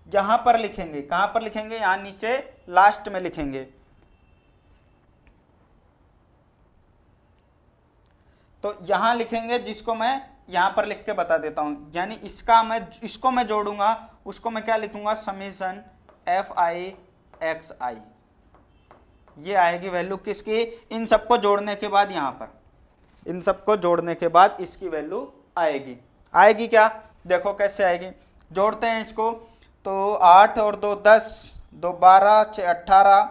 Speaker 1: यहां पर लिखेंगे, कहां पर लिखेंगे, यहां नीचे लास्ट में लिखेंगे। तो यहां लिखेंगे, जिसको मैं यहां पर लिख के बता देता हूं, यानी इसको मैं जोड़ूंगा, उसको मैं क्या लिखूंगा, समीशन एफ आई एक्स आई, ये आएगी वैल्यू किसकी, इन सबको जोड़ने के बाद, यहां पर इन सबको जोड़ने के बाद इसकी वैल्यू आएगी। आएगी क्या, देखो कैसे आएगी, जोड़ते हैं इसको, तो 8 और 2 10, 2 12, 6 18,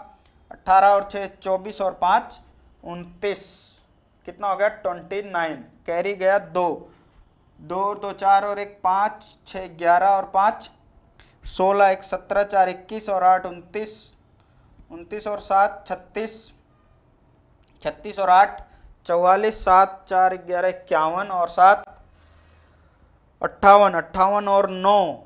Speaker 1: 18 और 6 24 और 5 29, कितना हो गया 29, कैरी गया 2, 2 और 2 4 और 1 5, 6 11 और 5 16, 1 17, 4 21 और 8 29, 29 और 7 36, 36 और 8 44, 7 4 11 51 और 7 58, 58 और 9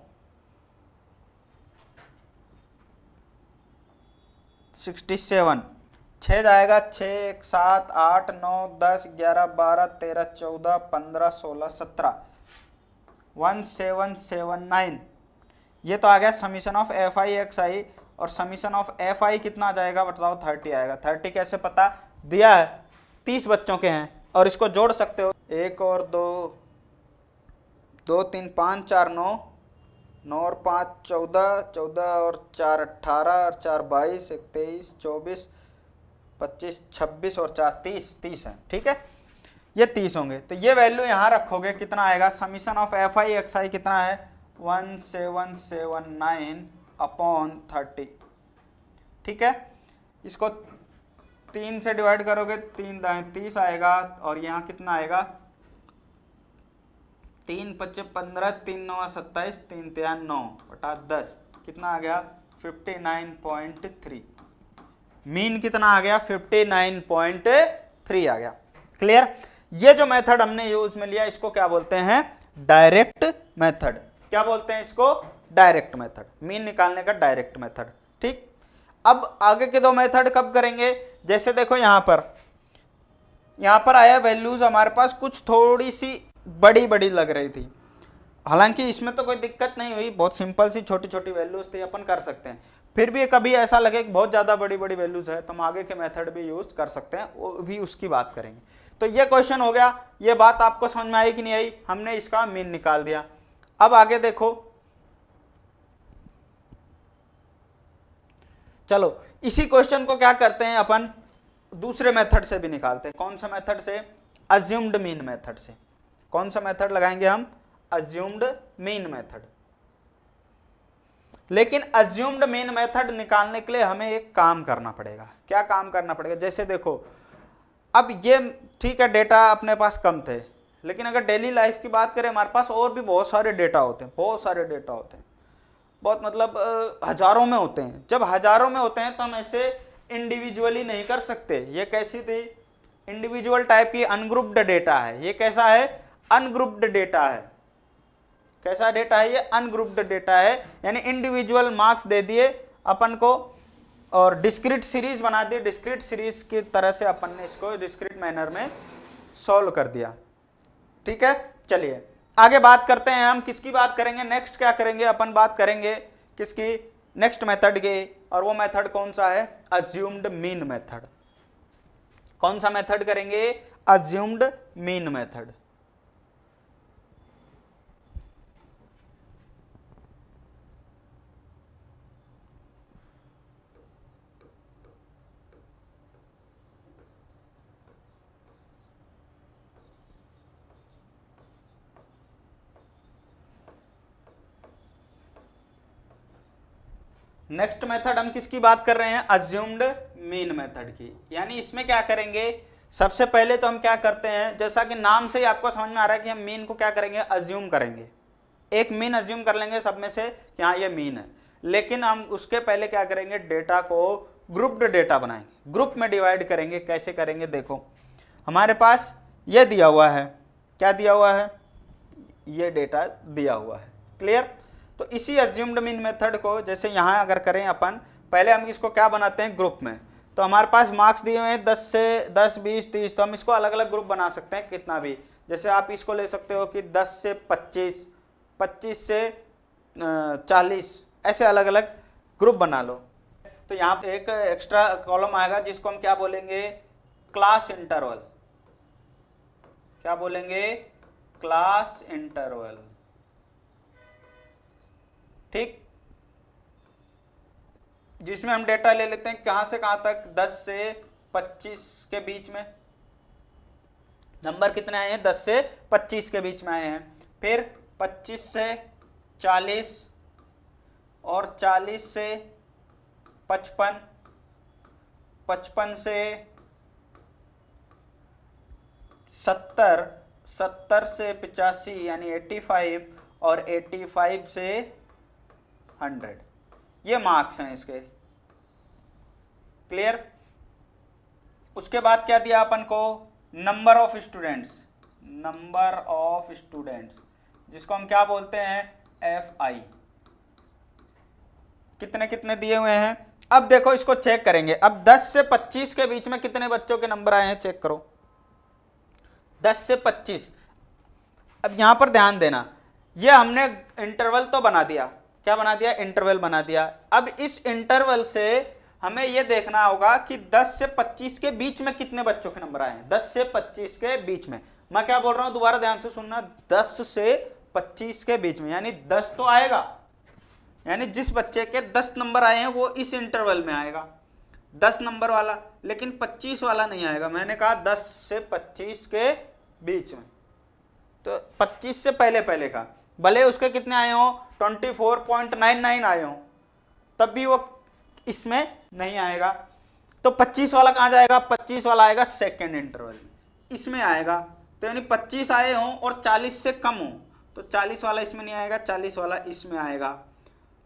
Speaker 1: 67, 6 जाएगा 6 1 7 8 9 10 11 12 13 14 15 16 17, 1779, ये तो आ गया summation of F I x i, और समीशन ऑफ एफ आई कितना आ जाएगा बताओ, 30 आएगा। 30 कैसे पता, दिया है 30 बच्चों के हैं और इसको जोड़ सकते हो, 1 और 2 2 3 5 4 9, 9 और 5 14, 14 और 4 18 और 4 22, 23 24 25 26 और 4 30, 30 है। ठीक है, ये 30 होंगे, तो ये वैल्यू यहाँ रखोगे, कितना आएगा, summation of F I x i कितना है 1779 अपॉन 30। ठीक है, इसको 3 से डिवाइड करोगे, 3 दाएं 30 आएगा, और यहाँ कितना आएगा 3 5 15, 3 9 27, 3 3 9 बटा 10, कितना आ गया 59.3, मीन कितना आ गया 59.3 आ गया। क्लियर, ये जो मेथड हमने यूज में लिया इसको क्या बोलते हैं, डायरेक्ट मेथड। क्या बोलते हैं इसको, डायरेक्ट मेथड, मीन निकालने का डायरेक्ट मेथड। ठीक, अब आगे के दो मेथड कब करेंगे, जैसे देखो यहां पर आया वैल्यूज हमारे पास कुछ थोड़ी सी बड़ी बड़ी लग रही थी, हालांकि इसमें तो कोई दिक्कत नहीं हुई, बहुत सिंपल सी छोटी छोटी वैल्यूज थी, अपन कर सकते हैं। फिर भी कभी ऐसा लगे कि बहुत ज़्यादा बड़ी बड़ी वैल्यूज है तो हम आगे के मेथड भी यूज कर सकते हैं, वो भी उसकी बात करेंगे। तो ये क्वेश्चन हो गया, ये बात आपको समझ में आई कि नहीं आई, हमने इसका मीन निकाल दिया। अब आगे देखो, चलो इसी क्वेश्चन को क्या करते हैं अपन, दूसरे मेथड से भी निकालते हैं। कौन सा मेथड से, अज्यूम्ड मीन मेथड से। कौन सा मेथड लगाएंगे हम, अज्यूम्ड मीन मेथड। लेकिन अज्यूम्ड मीन मेथड निकालने के लिए हमें एक काम करना पड़ेगा। क्या काम करना पड़ेगा, जैसे देखो अब ये ठीक है, डेटा अपने पास कम थे, लेकिन अगर डेली लाइफ की बात करें हमारे पास और भी बहुत सारे डेटा होते हैं, बहुत सारे डेटा होते हैं, बहुत मतलब हजारों में होते हैं। जब हजारों में होते हैं तो हम ऐसे इंडिविजुअली नहीं कर सकते। ये कैसी थी, इंडिविजुअल टाइप की अनग्रुप्ड डेटा है। ये कैसा है, अनग्रुप्ड डेटा है। कैसा डेटा है ये, अनग्रुप्ड डेटा है, यानी इंडिविजुअल मार्क्स दे दिए अपन को और डिस्क्रीट सीरीज बना दी। डिस्क्रीट सीरीज की तरह से अपन ने इसको डिस्क्रीट मैनर में सॉल्व कर दिया। ठीक है, चलिए आगे बात करते हैं। हम किसकी बात करेंगे, नेक्स्ट क्या करेंगे, अपन बात करेंगे किसकी, नेक्स्ट मेथड की, और वो मेथड कौन सा है, अज्यूम्ड मीन मेथड। कौन सा मेथड करेंगे, assumed mean method. Next method हम किसकी बात कर रहे हैं, अज्यूम्ड मीन मेथड की। यानी इसमें क्या करेंगे, सबसे पहले तो हम क्या करते हैं, जैसा कि नाम से ही आपको समझ में आ रहा है कि हम मीन को क्या करेंगे, अज्यूम करेंगे। एक मीन अज्यूम कर लेंगे सब में से कि हाँ ये मीन है, लेकिन हम उसके पहले क्या करेंगे, डेटा को ग्रुप्ड डेटा बनाएंगे, ग्रुप में डिवाइड करेंगे। कैसे करेंगे, देखो हमारे पास ये दिया हुआ है, क्या दिया हुआ है, ये डेटा दिया हुआ है। क्लियर? तो इसी अज्यूम्ड मीन मेथड को जैसे यहाँ अगर करें अपन, पहले हम इसको क्या बनाते हैं, ग्रुप में। तो हमारे पास मार्क्स दिए हुए हैं 10 से 10, 20, 30, तो हम इसको अलग अलग ग्रुप बना सकते हैं कितना भी। जैसे आप इसको ले सकते हो कि 10 से 25, 25 से 40, ऐसे अलग अलग ग्रुप बना लो। तो यहाँ पे एक एक्स्ट्रा कॉलम आएगा जिसको हम क्या बोलेंगे, क्लास इंटरवल। क्या बोलेंगे, क्लास इंटरवल। ठीक, जिसमें हम डेटा ले लेते हैं कहां से कहां तक, 10 से 25 के बीच में। नंबर कितने आए हैं, 10 से 25 के बीच में आए हैं। फिर 25 से 40 और 40 से 55, 55 से 70, 70 से 85 यानी 85 और 85 से 100, ये मार्क्स हैं इसके। क्लियर? उसके बाद क्या दिया अपन को, number of students, number of students जिसको हम क्या बोलते हैं, FI। कितने कितने दिए हुए हैं। अब देखो इसको चेक करेंगे। अब 10 से 25 के बीच में कितने बच्चों के नंबर आए हैं, चेक करो। 10 से 25। अब यहां पर ध्यान देना, ये हमने इंटरवल तो बना दिया, क्या बना दिया, इंटरवल बना दिया। अब इस इंटरवल से हमें यह देखना होगा कि 10 से 25 के बीच में कितने बच्चों के नंबर आए हैं। 10 से 25 के बीच में, मैं क्या बोल रहा हूं दोबारा ध्यान से सुनना, 10 से 25 के बीच में, यानी 10 तो आएगा, यानी जिस बच्चे के 10 नंबर आए हैं वो इस इंटरवल में आएगा, 10 नंबर वाला, लेकिन 25 वाला नहीं आएगा। मैंने कहा 10 से 25 के बीच में, तो 25 से पहले पहले का, भले उसके कितने आए हो, 24.99 आए हो, तब भी वो इसमें नहीं आएगा। तो 25 वाला कहां जाएगा, 25 वाला आएगा सेकेंड इंटरवल, इसमें आएगा। तो यानी 25 आए हों और 40 से कम हो तो 40 वाला इसमें नहीं आएगा, 40 वाला इसमें आएगा।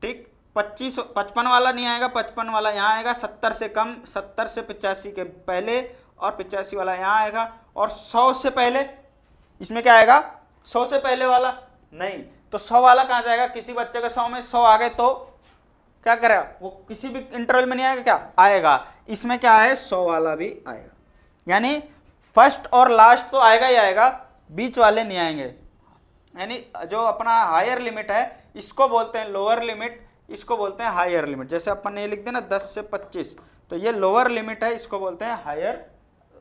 Speaker 1: ठीक, 55 वाला नहीं आएगा, 55 वाला यहाँ आएगा। 70 से कम, 70 से 85 के पहले, और 85 वाला यहाँ आएगा। और 100 से पहले इसमें क्या आएगा, 100 से पहले वाला नहीं। तो 100 वाला कहाँ जाएगा, किसी बच्चे के 100 में 100 आ गए तो क्या करेगा, वो किसी भी इंटरवल में नहीं आएगा, क्या आएगा, इसमें क्या है, 100 वाला भी आएगा। यानी फर्स्ट और लास्ट तो आएगा ही आएगा, बीच वाले नहीं आएंगे। यानी जो अपना हायर लिमिट है इसको बोलते हैं लोअर लिमिट, इसको बोलते हैं हायर लिमिट। जैसे अपन ने ये लिख दिया ना 10 से 25, तो ये लोअर लिमिट है, इसको बोलते हैं higher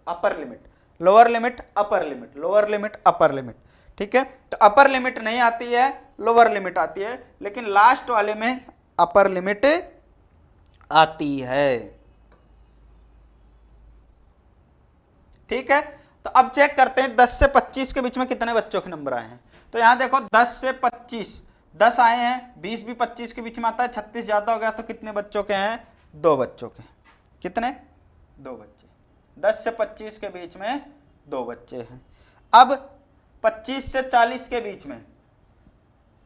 Speaker 1: upper limit. Lower limit upper limit, lower limit upper limit. ठीक है, तो अपर लिमिट नहीं आती है, लोअर लिमिट आती है, लेकिन लास्ट वाले में अपर लिमिट आती है। ठीक है, तो अब चेक करते हैं 10 से 25 के बीच में कितने बच्चों के नंबर आए हैं। तो यहां देखो 10 से 25, 10 आए हैं, 20 भी 25 के बीच में आता है, 36 ज्यादा हो गया तो कितने बच्चों के हैं, 2 बच्चों के। कितने, 2 बच्चे। 10 से 25 के बीच में 2 बच्चे हैं। अब 25 से 40 के बीच में,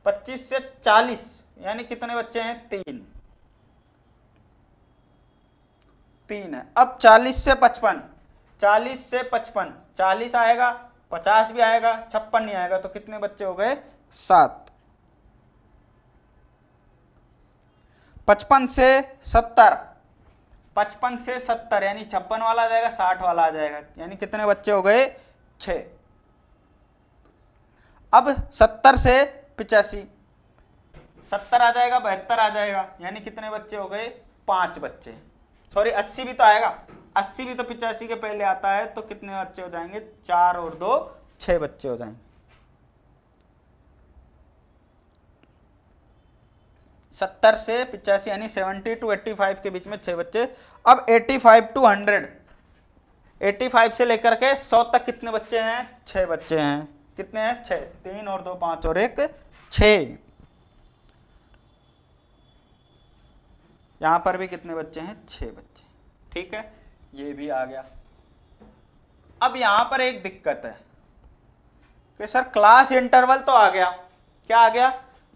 Speaker 1: 25 से 40 यानी कितने बच्चे हैं, 3 है। अब 40 से 55, 40 से 55, 40 आएगा, 50 भी आएगा, 56 नहीं आएगा, तो कितने बच्चे हो गए, 7। 55 से 70, 55 से 70 यानी 56 वाला आ जाएगा, 60 वाला आ जाएगा, यानी कितने बच्चे हो गए, 6। अब 70 से 85, 70 आ जाएगा, 72 आ जाएगा, यानी कितने बच्चे हो गए, 5 बच्चे। सॉरी 80 भी तो आएगा, 80 भी तो 85 के पहले आता है, तो कितने बच्चे हो जाएंगे, 4 और 2 6 बच्चे हो जाएंगे। 70 से 85 यानी 70 टू 85 के बीच में 6 बच्चे। अब 85 टू 100, 85 से लेकर के 100 तक कितने बच्चे हैं, 6 बच्चे हैं। कितने हैं, 6, 3 और 2 5 और 1 6। यहां पर भी कितने बच्चे हैं, 6 बच्चे। ठीक है, ये भी आ गया। अब यहां पर एक दिक्कत है कि सर क्लास इंटरवल तो आ गया, क्या आ गया,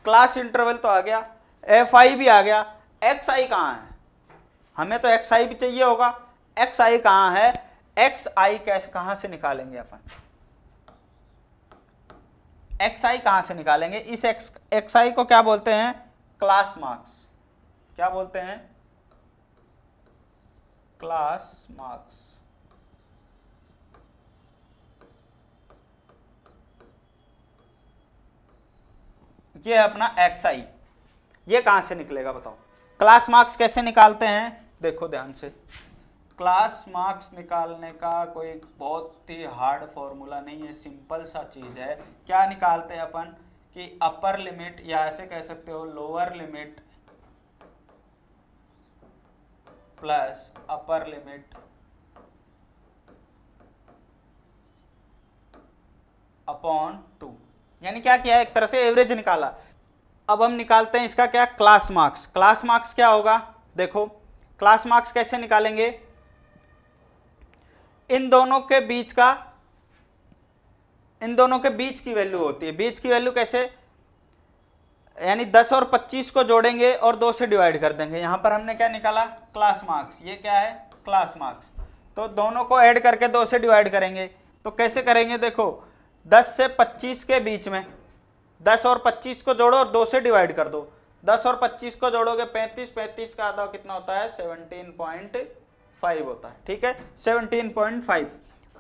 Speaker 1: क्लास इंटरवल तो आ गया, FI भी आ गया, XI कहां है, हमें तो XI भी चाहिए होगा। XI कहां है, XI कैसे कहां से निकालेंगे अपन, एक्स आई कहाँ से निकालेंगे? इस एक्स आई को क्या बोलते हैं? Class marks. क्या बोलते हैं? Class marks. ये है अपना एक्स आई। ये कहां से निकलेगा बताओ? क्लास मार्क्स कैसे निकालते हैं? देखो ध्यान से, क्लास मार्क्स निकालने का कोई बहुत ही हार्ड फॉर्मूला नहीं है, सिंपल सा चीज है। क्या निकालते हैं अपन कि अपर लिमिट, या ऐसे कह सकते हो lower limit plus upper limit upon 2। यानी क्या किया? एक तरह से एवरेज निकाला। अब हम निकालते हैं इसका क्या? Class marks. क्लास मार्क्स क्या होगा? देखो क्लास मार्क्स कैसे निकालेंगे? इन दोनों के बीच की वैल्यू होती है। बीच की वैल्यू कैसे? यानी 10 और 25 को जोड़ेंगे और 2 से डिवाइड कर देंगे। यहां पर हमने क्या निकाला? Class marks. ये क्या है? Class marks. तो दोनों को ऐड करके 2 से डिवाइड करेंगे। तो कैसे करेंगे? देखो 10 से 25 के बीच में 10 और 25 को जोड़ो और 2 से डिवाइड कर दो। 10 और 25 को जोड़ोगे 35, 35 का आधा कितना होता है? 17.5 होता है। ठीक है, 17.5।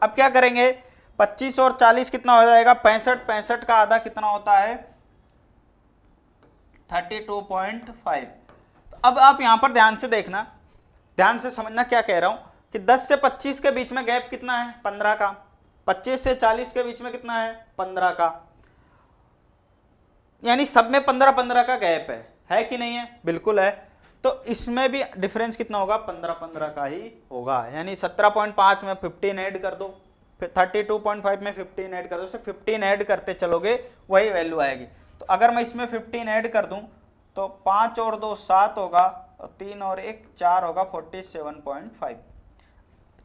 Speaker 1: अब क्या करेंगे? 25 और 40 कितना हो जाएगा? 65, 65 का आधा कितना होता है? 32.5। अब आप यहां पर ध्यान से देखना, ध्यान से समझना क्या कह रहा हूं कि 10 से 25 के बीच में गैप कितना है? 15 का। 25 से 40 के बीच में कितना है? 15 का। यानी सब में 15-15 का गैप है कि नहीं है? बिल्कुल है। तो इसमें भी डिफरेंस कितना होगा? 15-15 का ही होगा। यानी 17.5 में 15 ऐड कर दो, फिर 32.5 में 15 ऐड कर दो। 15 ऐड करते चलोगे वही वैल्यू आएगी। तो अगर मैं इसमें 15 ऐड कर दूं तो 5 और 2 7 होगा, और 3 और 1 4 होगा, 47.5।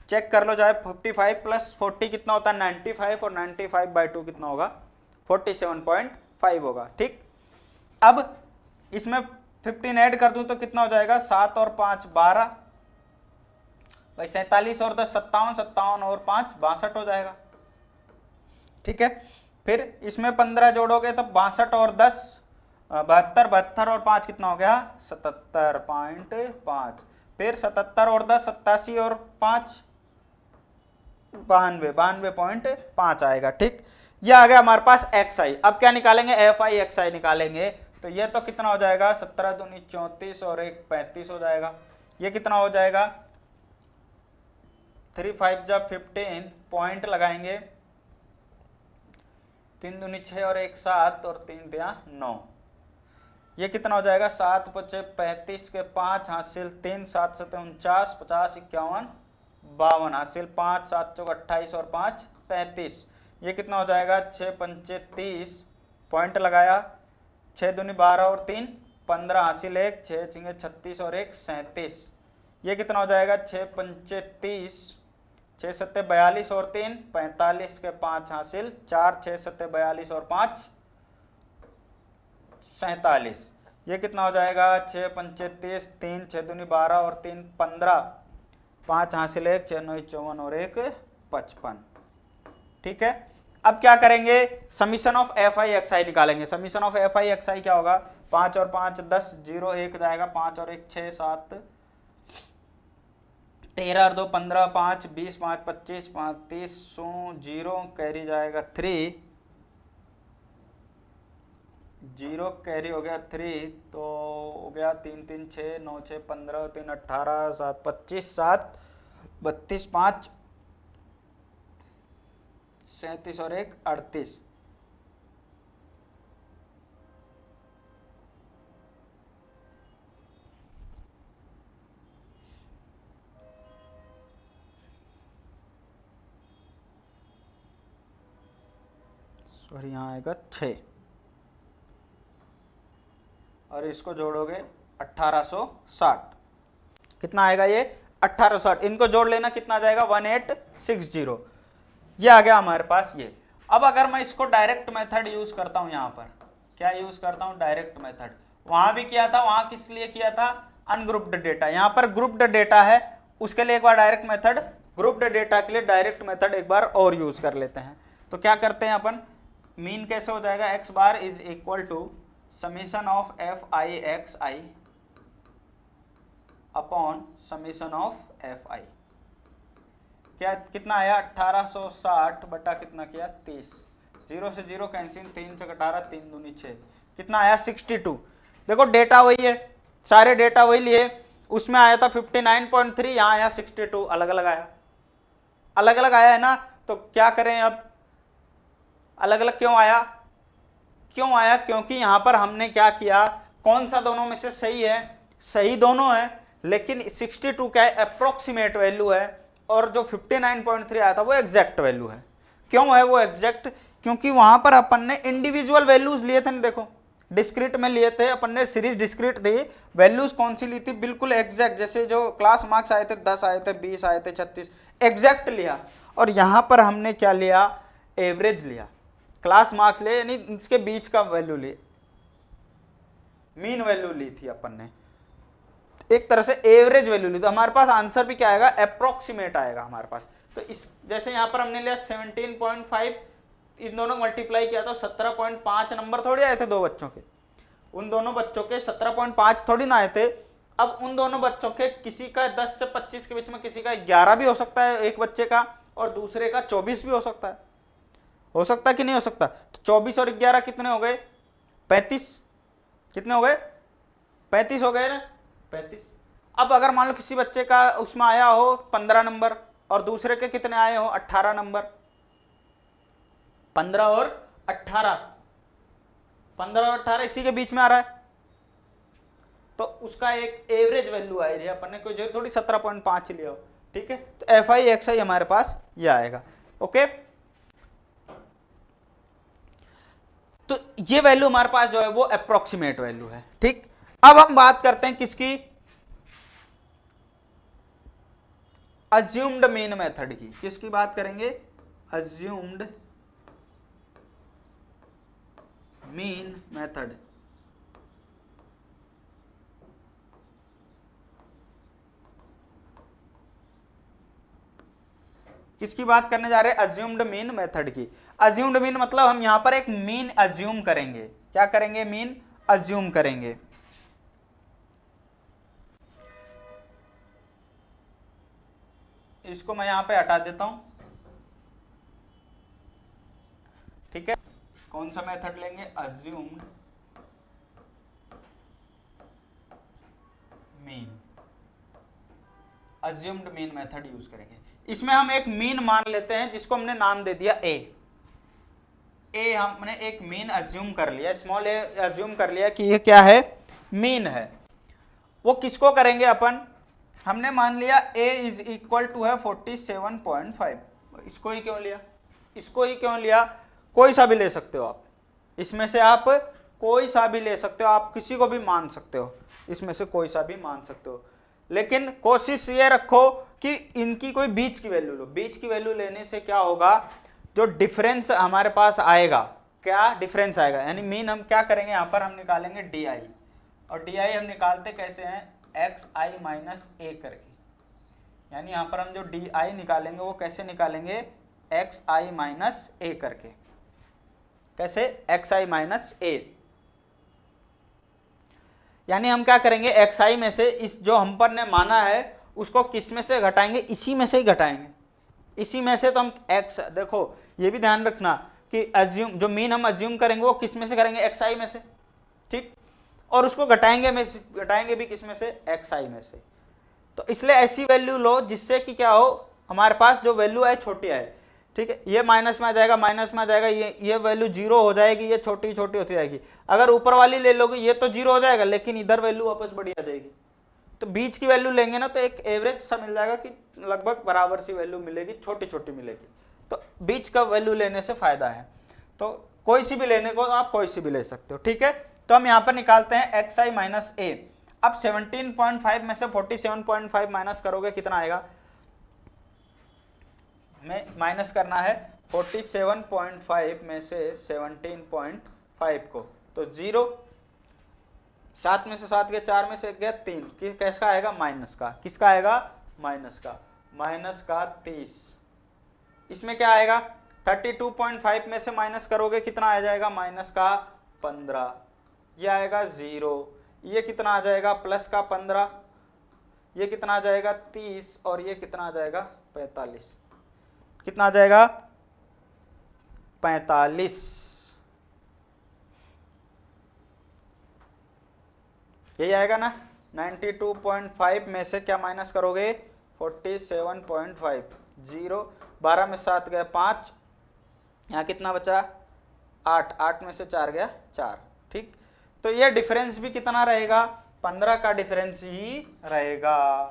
Speaker 1: चेक कर लो, चाहे 55 प्लस 40 कितना होता है? 95, और 95/2 कितना होगा? 47.5 होगा। ठीक, अब इसमें 15 ऐड कर दूं तो कितना हो जाएगा? 7 और 5 12 भाई, 47 और 10 57, 57 और 5 62 हो जाएगा। ठीक है, फिर इसमें 15 जोड़ोगे तो 62 और 10 72, 72 और 5 कितना हो गया? 77.5। फिर 77 और 10 87 और 5 92, 92.5 आएगा। ठीक, ये आ गया हमारे पास एक्स आई। अब क्या निकालेंगे? एफ आई एक्स आई निकालेंगे। तो ये तो कितना हो जाएगा? 17 दूनी 34 और 1 35 हो जाएगा। ये कितना हो जाएगा? 3 5 जा 15 पॉइंट लगाएंगे, 3 दूनी 6 और 1 7 और 3 दिया 9। ये कितना हो जाएगा? 7 बचे 35 के 5 हासिल 3 7 7 49 50 51 52 हासिल 5 7 चौक 28 और 5 33। ये कितना हो जाएगा? 6 पंचे 30 पॉइंट लगाया, 6 दूनी 12 और 3 15 हासिल 1 6 छिंगे 36 और 1 37। ये कितना हो जाएगा? 6 पंचे 30 6 सत्ते 42 और 3 45 के 5 हासिल 4 6 सत्ते 42 और 5 47। ये कितना हो जाएगा? 6 पंचे 30 3 6 दूनी 12 और 3 15 5 हासिल 1 6 9 54 और 1 55। ठीक है, अब क्या करेंगे? Summation of F I x i निकालेंगे। Summation of F I x i क्या होगा? 5 और 5 10 0 1 जाएगा, 5 और 1 6 7 13 और 2 15 5 20 5 25 5 30 0 कैरी जाएगा 3 0 कैरी हो गया 3, तो हो गया 3 3 6 9 6 15 3 18 7 25 7 32 5 37 और 1 38। सॉरी, यहाँ आएगा 6 और इसको जोड़ोगे 1860। कितना आएगा ये? 1860। इनको जोड़ लेना, कितना आ जाएगा? 1860। ये आ गया हमारे पास ये। अब अगर मैं इसको डायरेक्ट मेथड यूज करता हूं, यहां पर क्या यूज करता हूं? Direct method. वहां भी किया था, वहां किस लिए किया था? Ungrouped data. यहां पर ग्रुप्ड डेटा है, उसके लिए एक बार डायरेक्ट मेथड, ग्रुप्ड डेटा के लिए डायरेक्ट मेथड एक बार और यूज कर लेते हैं। तो क्या करते हैं अपन? मीन कैसे हो जाएगा, X bar is equal to summation of F I x I upon summation of F I. क्या कितना आया 1860 बटा कितना किया 30, 0 से 0 कैंसिल, 3 से 18, 3 दूनी 6, कितना आया 62। देखो डेटा वही है, सारे डेटा वही लिए, उसमें आया था 59.3, यहाँ आया 62, अलग अलग आया, अलग अलग आया है ना। तो क्या करें अब, अलग अलग क्यों आया, क्यों आया, क्योंकि यहाँ पर हमने क्या किया, कौन सा दोनों में से सही है, सही दोनों है, लेकिन 62 क्या है अप्रोक्सीमेट वैल्यू है, और जो 59.3 आया था वो एग्जैक्ट वैल्यू है। क्यों है वो एग्जैक्ट, क्योंकि वहां पर अपन ने इंडिविजुअल वैल्यूज लिए थे ना, देखो डिस्क्रीट में लिए थे अपन ने, सीरीज डिस्क्रीट थी, वैल्यूज कौन सी ली थी, बिल्कुल एग्जैक्ट, जैसे जो क्लास मार्क्स आए थे 10 आए थे 20 आए थे 36, एग्जैक्ट लिया। और यहाँ पर हमने क्या लिया, एवरेज लिया, क्लास मार्क्स ले यानी इसके बीच का वैल्यू लिए, मीन वैल्यू ली थी अपन ने, एक तरह से एवरेज वैल्यू ली, तो हमारे पास आंसर भी क्या आएगा, अप्रोक्सीमेट आएगा हमारे पास। तो इस जैसे यहाँ पर हमने लिया 17.5, इन दोनों को मल्टीप्लाई किया तो 17.5 नंबर थोड़ी आए थे दो बच्चों के, उन दोनों बच्चों के 17.5 थोड़ी ना आए थे। अब उन दोनों बच्चों के किसी का 10 से 25 के बीच में, किसी का 11 भी हो सकता है एक बच्चे का, और दूसरे का 24 भी हो सकता है कि नहीं हो सकता। तो 24 और 11 कितने हो गए 35, कितने हो गए 35 हो गए ना, 35। अब अगर मान लो किसी बच्चे का उसमें आया हो 15 नंबर और दूसरे के कितने आए हो 18 नंबर, 15 और 18, 15 और 18 इसी के बीच में आ रहा है, तो उसका एक एवरेज वैल्यू आई है, अपन ने कोई जरूर थोड़ी 17.5 लिया हो, ठीक है। तो एफ आई एक्स आई हमारे पास ये आएगा, ओके। तो ये वैल्यू हमारे पास जो है वो अप्रोक्सीमेट वैल्यू है, ठीक। अब हम बात करते हैं किसकी, अज्यूम्ड मीन मेथड की, किसकी बात करेंगे, अज्यूम्ड मीन मेथड। किसकी बात करने जा रहे हैं, अज्यूम्ड मीन मेथड की। अज्यूम्ड मीन मतलब हम यहां पर एक मीन अज्यूम करेंगे, क्या करेंगे, मीन अज्यूम करेंगे। इसको मैं यहां पे हटा देता हूं, ठीक है। कौन सा मेथड लेंगे, assumed mean, assumed mean method use करेंगे। इसमें हम एक मीन मान लेते हैं जिसको हमने नाम दे दिया ए, हमने एक मीन अज्यूम कर लिया, स्मॉल ए अज्यूम कर लिया कि ये क्या है, मीन है। वो किसको करेंगे अपन, हमने मान लिया a इज इक्वल टू है 47.5, इसको ही क्यों लिया, इसको ही क्यों लिया, कोई सा भी ले सकते हो आप, इसमें से आप कोई सा भी ले सकते हो, आप किसी को भी मान सकते हो, इसमें से कोई सा भी मान सकते हो, लेकिन कोशिश ये रखो कि इनकी कोई बीच की वैल्यू लो। बीच की वैल्यू लेने से क्या होगा, जो डिफरेंस हमारे पास आएगा, क्या डिफरेंस आएगा, यानी मीन हम क्या करेंगे, यहाँ पर हम निकालेंगे डी आई, और डी आई हम निकालते कैसे हैं, एक्स आई माइनस ए करके, यानी यहाँ पर हम जो डी आई निकालेंगे वो कैसे निकालेंगे, एक्स आई माइनस ए करके, कैसे, एक्स आई माइनस ए, यानी हम क्या करेंगे, एक्स आई में से इस जो हम पर ने माना है उसको किस में से घटाएंगे, इसी में से ही घटाएंगे, इसी में से। तो हम एक्स, देखो ये भी ध्यान रखना कि अज्यूम, जो मीन हम अज्यूम करेंगे वो किस में से करेंगे, एक्स आई में से, ठीक, और उसको घटाएंगे भी किस में से, एक्स आई में से। तो इसलिए ऐसी वैल्यू लो जिससे कि क्या हो, हमारे पास जो वैल्यू है छोटी आए, ठीक है। ये माइनस में आ जाएगा, माइनस में आ जाएगा, ये वैल्यू जीरो हो जाएगी, ये छोटी छोटी होती जाएगी। अगर ऊपर वाली ले लोगे ये तो जीरो हो जाएगा, लेकिन इधर वैल्यू वापस बड़ी आ जाएगी। तो बीच की वैल्यू लेंगे ना तो एक एवरेज सा मिल जाएगा कि लगभग बराबर सी वैल्यू मिलेगी, छोटी छोटी मिलेगी। तो बीच का वैल्यू लेने से फायदा है, तो कोई सी भी लेने को आप कोई सी भी ले सकते हो, ठीक है। तो हम यहाँ पर निकालते हैं एक्स आई माइनस ए। अब 17.5 में से 47.5 माइनस करोगे कितना आएगा, में माइनस करना है 47.5 में से 17.5 को, तो 0, 7 में से 7 गया, 4 में से गया 3, किसका आएगा, माइनस का, किसका आएगा, माइनस का 30। इसमें क्या आएगा, 32.5 में से माइनस करोगे कितना आ जाएगा, माइनस का 15, ये आएगा 0, ये कितना आ जाएगा प्लस का 15, ये कितना आ जाएगा 30 और ये कितना आ जाएगा 45, कितना आ जाएगा 45। यही आएगा ना। 92.5 में से क्या माइनस करोगे 47.5, 0, 12 में 7 गया 5, यहाँ कितना बचा 8, 8 में से 4 गया 4, ठीक। तो ये डिफरेंस भी कितना रहेगा, 15 का डिफरेंस ही रहेगा,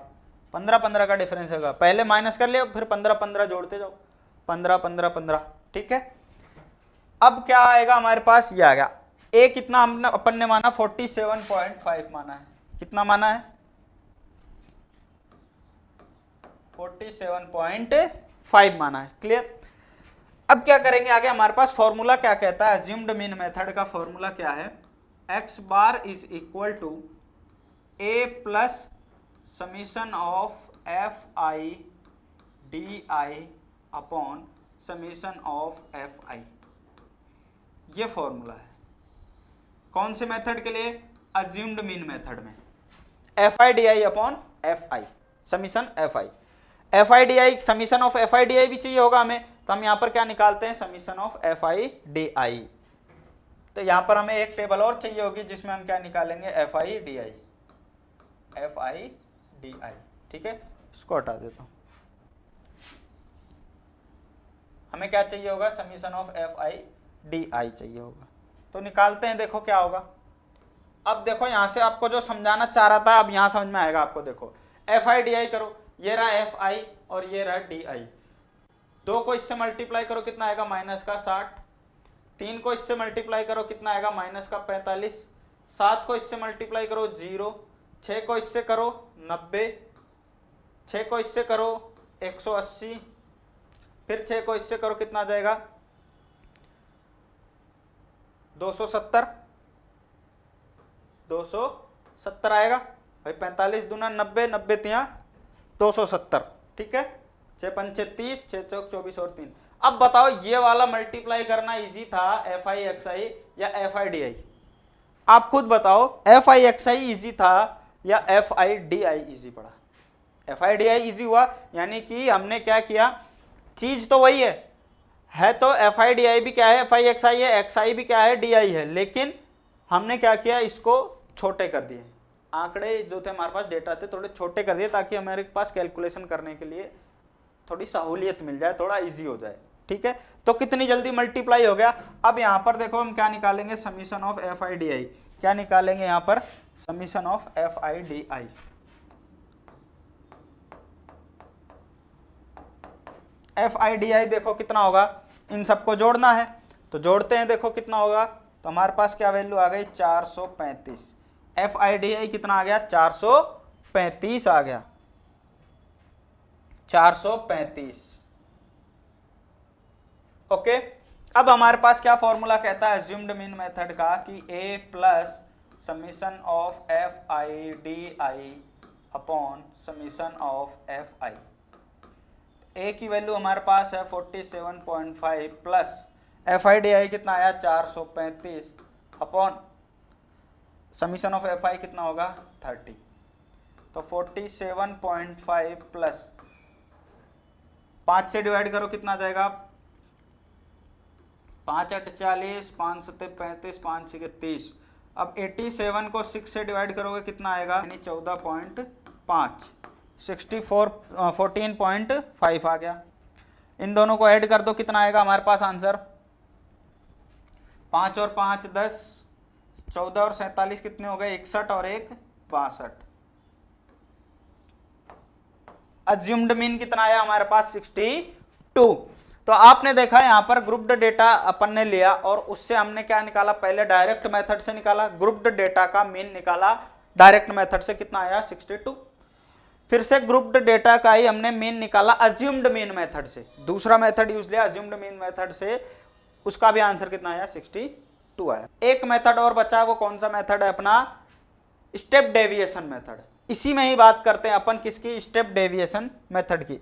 Speaker 1: 15 का डिफरेंस रहेगा। पहले माइनस कर लिया फिर 15 जोड़ते जाओ, 15, ठीक है। अब क्या आएगा हमारे पास, ये आ गया ए कितना हमने अपन ने माना 47.5 माना है, कितना माना है 47.5 माना है, क्लियर। अब क्या करेंगे आगे, हमारे पास फॉर्मूला क्या कहता है, अज्यूम्ड मीन मेथड का फॉर्मूला क्या है, x bar is equal to a plus summation of F I D I upon summation of F I. ये फॉर्मूला है कौन से मेथड के लिए, अज्यूम्ड मीन मेथड में, F I D I upon F I, summation F I, F I D I, summation of F I D I भी चाहिए होगा हमें, तो हम यहाँ पर क्या निकालते हैं, summation of F I D I. तो यहाँ पर हमें एक टेबल और चाहिए होगी जिसमें हम क्या निकालेंगे, f I D I, F I D I, ठीक है। इसको हटा देता हूँ, हमें क्या चाहिए होगा, summation of F I D I चाहिए होगा। तो निकालते हैं, देखो क्या होगा। अब देखो यहाँ से आपको जो समझाना चाह रहा था अब यहाँ समझ में आएगा आपको। देखो एफ आई डी आई करो, ये रहा एफ आई और ये रहा डी आई, 2 को इससे मल्टीप्लाई करो कितना आएगा, माइनस का 60, 3 को इससे मल्टीप्लाई करो कितना आएगा, माइनस का 45, 7 को इससे मल्टीप्लाई करो 0, 6 को इससे करो 90, 6 को इससे करो 180, फिर 6 को इससे करो कितना आ जाएगा 270, 270 आएगा भाई, 45 दूना 90, 90 तिया 270, ठीक है। 6 पंचे 30, 6 चौक 24 और 3। अब बताओ ये वाला मल्टीप्लाई करना इजी था एफ आई एक्स आई या एफ आई डी आई, आप खुद बताओ, f I x i easy था या f I D i easy पड़ा। F I D i easy हुआ, यानी कि हमने क्या किया, चीज तो वही है तो एफ आई डी आई भी क्या है, एफ आई एक्स आई है, एक्स आई भी क्या है, डी आई है, लेकिन हमने क्या किया, इसको छोटे कर दिए, आंकड़े जो थे हमारे पास, डेटा थे थोड़े छोटे कर दिए ताकि हमारे पास कैलकुलेशन करने के लिए थोड़ी सहूलियत मिल जाए, थोड़ा इजी हो जाए, ठीक है। तो कितनी जल्दी मल्टीप्लाई हो गया। अब यहाँ पर देखो हम क्या निकालेंगे, summation of F I D I, क्या निकालेंगे यहाँ पर, summation of F I D I. F I D I देखो कितना होगा, इन सबको जोड़ना है तो जोड़ते हैं, देखो कितना होगा, तो हमारे पास क्या वैल्यू आ गई 435, एफ आई डी आई कितना आ गया 435 आ गया, 435, ओके। अब हमारे पास क्या फॉर्मूला कहता है अज्यूम्ड मीन मेथड का, कि a plus summation of F I D I upon summation of F I. a की वैल्यू हमारे पास है 47.5 plus F I D I कितना आया 435 upon summation of F I कितना होगा 30। तो 47.5 प्लस 5 से डिवाइड करो कितना जाएगा, 5 8 40, 5 7 35, 5 6 30। अब 87 को 6 से डिवाइड करोगे कितना आएगा, यानी 14.5, 14.5 आ गया। इन दोनों को ऐड कर दो कितना आएगा हमारे पास आंसर, 5 और 5 10, 14 और 47 कितने हो गए 61 और 1 62। अज्यूम्ड मीन कितना आया हमारे पास 62। तो आपने देखा यहाँ पर ग्रुप्ड डेटा अपन ने लिया और उससे हमने क्या निकाला, पहले डायरेक्ट मेथड से निकाला, ग्रुप्ड डेटा का मीन निकाला डायरेक्ट मेथड से कितना आया 62। फिर से ग्रुप्ड डेटा का ही हमने मीन निकाला अज्यूम्ड मीन मेथड से, दूसरा मेथड यूज लिया अज्यूम्ड मीन मेथड से, उसका भी आंसर कितना आया 62 आया। एक मेथड और बचा, वो कौन सा मेथड है अपना, स्टेप डेविएशन मेथड। इसी में ही बात करते हैं अपन किसकी, स्टेप डेविएशन मेथड की।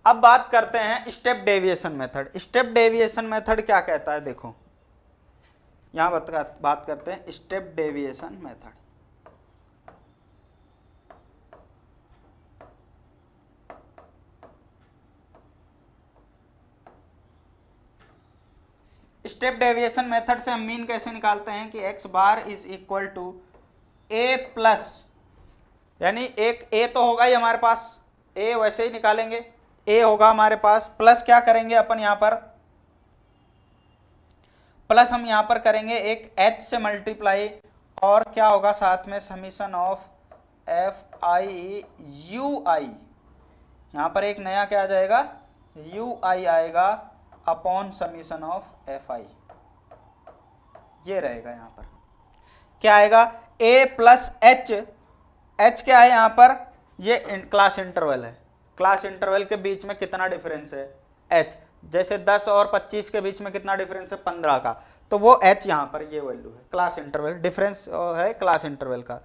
Speaker 1: अब बात करते हैं step deviation method. Step deviation method क्या कहता है, देखो यहां बात करते हैं step deviation method. Step deviation method से हम मीन कैसे निकालते हैं कि x bar is equal to a plus, यानी एक a तो होगा ही हमारे पास, a वैसे ही निकालेंगे, a होगा हमारे पास, प्लस क्या करेंगे अपन यहाँ पर, प्लस हम यहाँ पर करेंगे एक h से मल्टीप्लाई, और क्या होगा साथ में summation of F i u i, यहाँ पर एक नया क्या आ जाएगा, यू आई आएगा upon summation of F I, ये रहेगा। यहाँ पर क्या आएगा, a प्लस एच, एच क्या है यहाँ पर, ये क्लास इंटरवल है, क्लास इंटरवल के बीच में कितना डिफरेंस है h, जैसे 10 और 25 के बीच में कितना डिफरेंस है 15 का, तो वो h यहाँ पर ये वैल्यू है, क्लास इंटरवल डिफरेंस है क्लास इंटरवल का।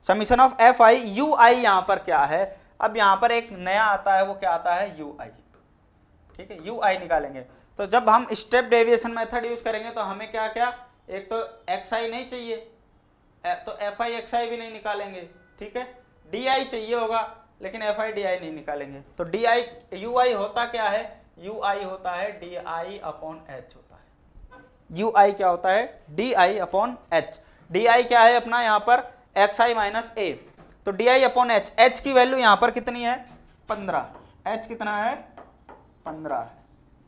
Speaker 1: Summation of F i u i यहाँ पर क्या है, अब यहाँ पर एक नया आता है, वो क्या आता है यू आई, ठीक है, यू आई निकालेंगे। तो जब हम स्टेप डेविएशन मेथड यूज करेंगे तो हमें क्या क्या, एक तो एक्स आई नहीं चाहिए, तो एफ आई एक्स आई भी नहीं निकालेंगे, ठीक है, डी आई चाहिए होगा, लेकिन एफ आई डी आई नहीं निकालेंगे। तो डी आई यू आई होता क्या है, यू आई होता है डी आई अपॉन एच होता है, यू आई क्या होता है, D I upon H, D I क्या है अपना यहाँ पर एक्स आई माइनस ए, तो D I upon H, H की वैल्यू यहाँ पर कितनी है 15, एच कितना है 15 है,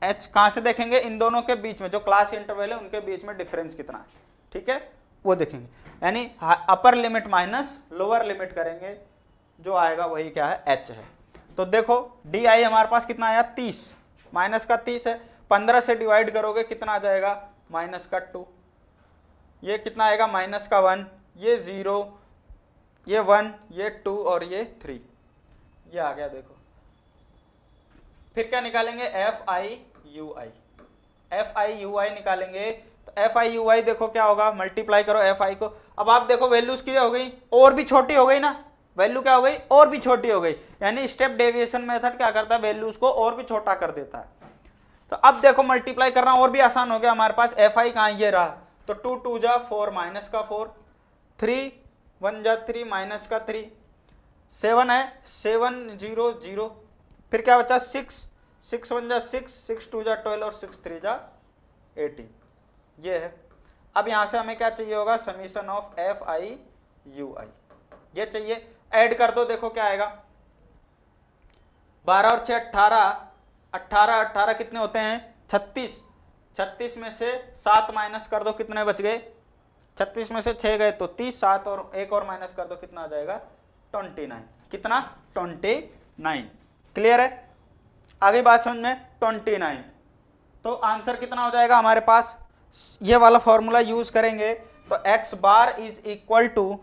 Speaker 1: एच कहाँ से देखेंगे, इन दोनों के बीच में जो क्लास इंटरवल है उनके बीच में डिफरेंस कितना है, ठीक है, वो देखेंगे, यानी upper limit minus lower limit करेंगे, जो आएगा वही क्या है एच है। तो देखो डी आई हमारे पास कितना आया 30, माइनस का 30 है, 15 से डिवाइड करोगे कितना आ जाएगा माइनस का 2, ये कितना आएगा माइनस का 1, ये 0, ये 1, ये 2 और ये 3, ये आ गया। देखो फिर क्या निकालेंगे, f i u i, F i u i निकालेंगे, तो एफ आई यू आई देखो क्या होगा, मल्टीप्लाई करो एफ आई को, अब आप देखो वैल्यूज क्या हो गई, और भी छोटी हो गई ना, वैल्यू क्या हो गई और भी छोटी हो गई, यानी स्टेप डेविएशन मेथड क्या करता है, वैल्यूज को और भी छोटा कर देता है। तो अब देखो मल्टीप्लाई करना और भी आसान हो गया, हमारे पास एफ आई कहाँ ये रहा, तो 2 2 जा 4 माइनस का 4, 3 1 जा 3 माइनस का 3, 7 है 7 0 0, फिर क्या बचा 6 6 1 जा 6, 6 2 जा 12 और 6 3 जा 18, ये है। अब यहाँ से हमें क्या चाहिए होगा, summation of F i u i, ये चाहिए, ऐड कर दो, देखो क्या आएगा, 12 और 6 18, 18 18 कितने होते हैं 36, 36 में से 7 माइनस कर दो कितने बच गए, 36 में से 6 गए तो 30, 7 और एक और माइनस कर दो कितना आ जाएगा 29, कितना 29, क्लियर है, आगे बात समझ में 29, तो आंसर कितना हो जाएगा हमारे पास, ये वाला फॉर्मूला यूज करेंगे तो x bar is equal to,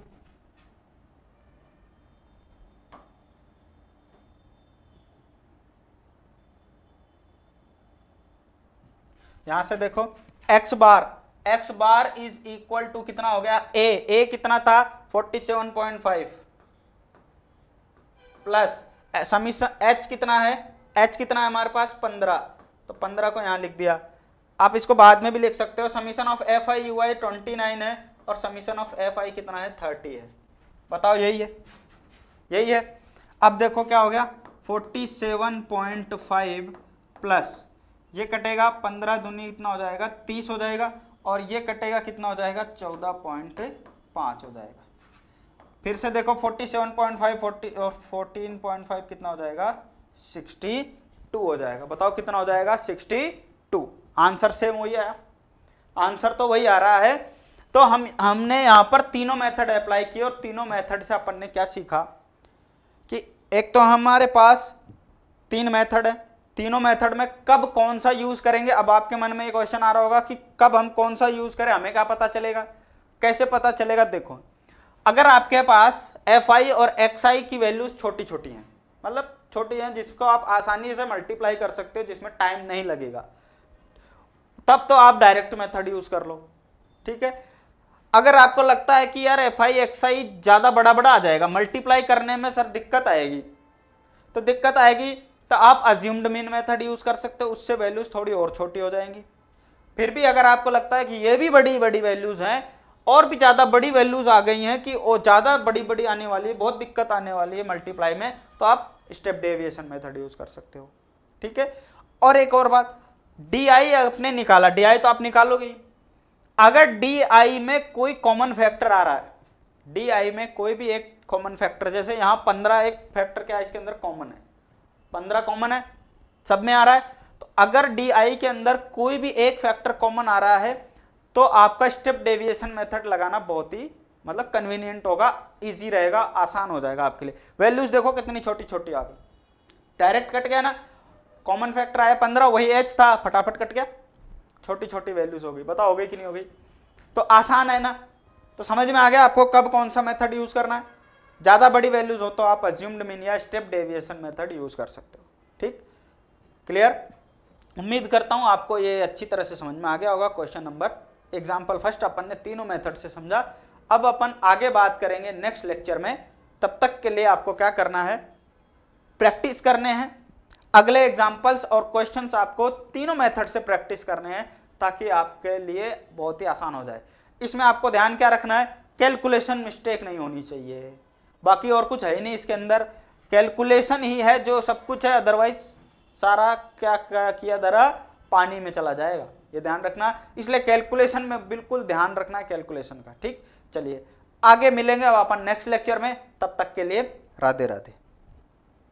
Speaker 1: यहां से देखो x bar is equal to कितना हो गया, a कितना था 47.5 प्लस समीशन h कितना है, h कितना है हमारे पास 15, तो 15 को यहां लिख दिया, आप इसको बाद में भी लिख सकते हो, summation of F i u i 29 है और समीशन ऑफ एफ आई कितना है 30 है, बताओ यही है, यही है। अब देखो क्या हो गया 47.5 प्लस ये कटेगा 15 दूनी कितना हो जाएगा 30 हो जाएगा, और ये कटेगा कितना हो जाएगा 14.5 हो जाएगा, फिर से देखो 47.5 40 और 14.5 कितना हो जाएगा 62 हो जाएगा, बताओ कितना हो जाएगा 62, आंसर सेम वही आया, आंसर तो वही आ रहा है। तो हमने यहाँ पर तीनों मेथड अप्लाई किए, और तीनों मेथड से अपन ने क्या सीखा कि एक तो हमारे पास 3 मेथड है, तीनों मेथड में कब कौन सा यूज करेंगे, अब आपके मन में ये क्वेश्चन आ रहा होगा कि कब हम कौन सा यूज करें, हमें क्या पता चलेगा, कैसे पता चलेगा, देखो अगर आपके पास एफ आई और एक्स आई की वैल्यूज छोटी छोटी हैं, मतलब छोटी हैं जिसको आप आसानी से मल्टीप्लाई कर सकते हो, जिसमें टाइम नहीं लगेगा, तब तो आप डायरेक्ट मेथड यूज कर लो, ठीक है। अगर आपको लगता है कि यार एफ आई एक्स आई ज्यादा बड़ा बड़ा आ जाएगा, मल्टीप्लाई करने में सर दिक्कत आएगी, तो दिक्कत आएगी तो आप अज्यूम्ड मीन मेथड यूज कर सकते हो, उससे वैल्यूज थोड़ी और छोटी हो जाएंगी। फिर भी अगर आपको लगता है कि ये भी बड़ी बड़ी वैल्यूज हैं और भी ज्यादा बड़ी वैल्यूज आ गई हैं कि वो ज्यादा बड़ी बड़ी आने वाली है, बहुत दिक्कत आने वाली है मल्टीप्लाई में, तो आप स्टेप डेविएशन मेथड यूज कर सकते हो। ठीक है। और एक और बात, डी आई आपने निकाला, डी आई तो आप निकालोगे, अगर डी आई में कोई कॉमन फैक्टर आ रहा है, डी आई में कोई भी एक कॉमन फैक्टर, जैसे यहां 15 एक फैक्टर क्या है इसके अंदर कॉमन है, 15 कॉमन है, सब में आ रहा है, तो अगर डी आई के अंदर कोई भी एक फैक्टर कॉमन आ रहा है तो आपका स्टेप डेविएशन मेथड लगाना बहुत ही मतलब कन्वीनियंट होगा, इजी रहेगा, आसान हो जाएगा आपके लिए। वैल्यूज देखो कितनी छोटी छोटी आ गई, डायरेक्ट कट गया ना, कॉमन फैक्टर आया 15, वही एच था, फटाफट कट गया, छोटी छोटी वैल्यूज हो गई। बताओ हो गई कि नहीं हो गई? तो आसान है ना। तो समझ में आ गया आपको कब कौन सा मेथड यूज करना है। ज्यादा बड़ी वैल्यूज हो तो आप अज्यूम्ड मीन या स्टेप डेविएशन मेथड यूज कर सकते हो। ठीक, क्लियर? उम्मीद करता हूं आपको ये अच्छी तरह से समझ में आ गया होगा। क्वेश्चन नंबर एग्जाम्पल फर्स्ट अपन ने तीनों मेथड से समझा। अब अपन आगे बात करेंगे नेक्स्ट लेक्चर में, तब तक के लिए आपको क्या करना है, प्रैक्टिस करने हैं अगले एग्जाम्पल्स और क्वेश्चंस, आपको तीनों मेथड से प्रैक्टिस करने हैं ताकि आपके लिए बहुत ही आसान हो जाए। इसमें आपको ध्यान क्या रखना है, कैलकुलेशन मिस्टेक नहीं होनी चाहिए, बाकी और कुछ है ही नहीं इसके अंदर, कैलकुलेशन ही है जो सब कुछ है, अदरवाइज सारा क्या किया दरा पानी में चला जाएगा, ये ध्यान रखना। इसलिए कैलकुलेशन में बिल्कुल ध्यान रखना है कैलकुलेशन का। ठीक, चलिए आगे मिलेंगे अब अपन नेक्स्ट लेक्चर में, तब तक के लिए राधे राधे।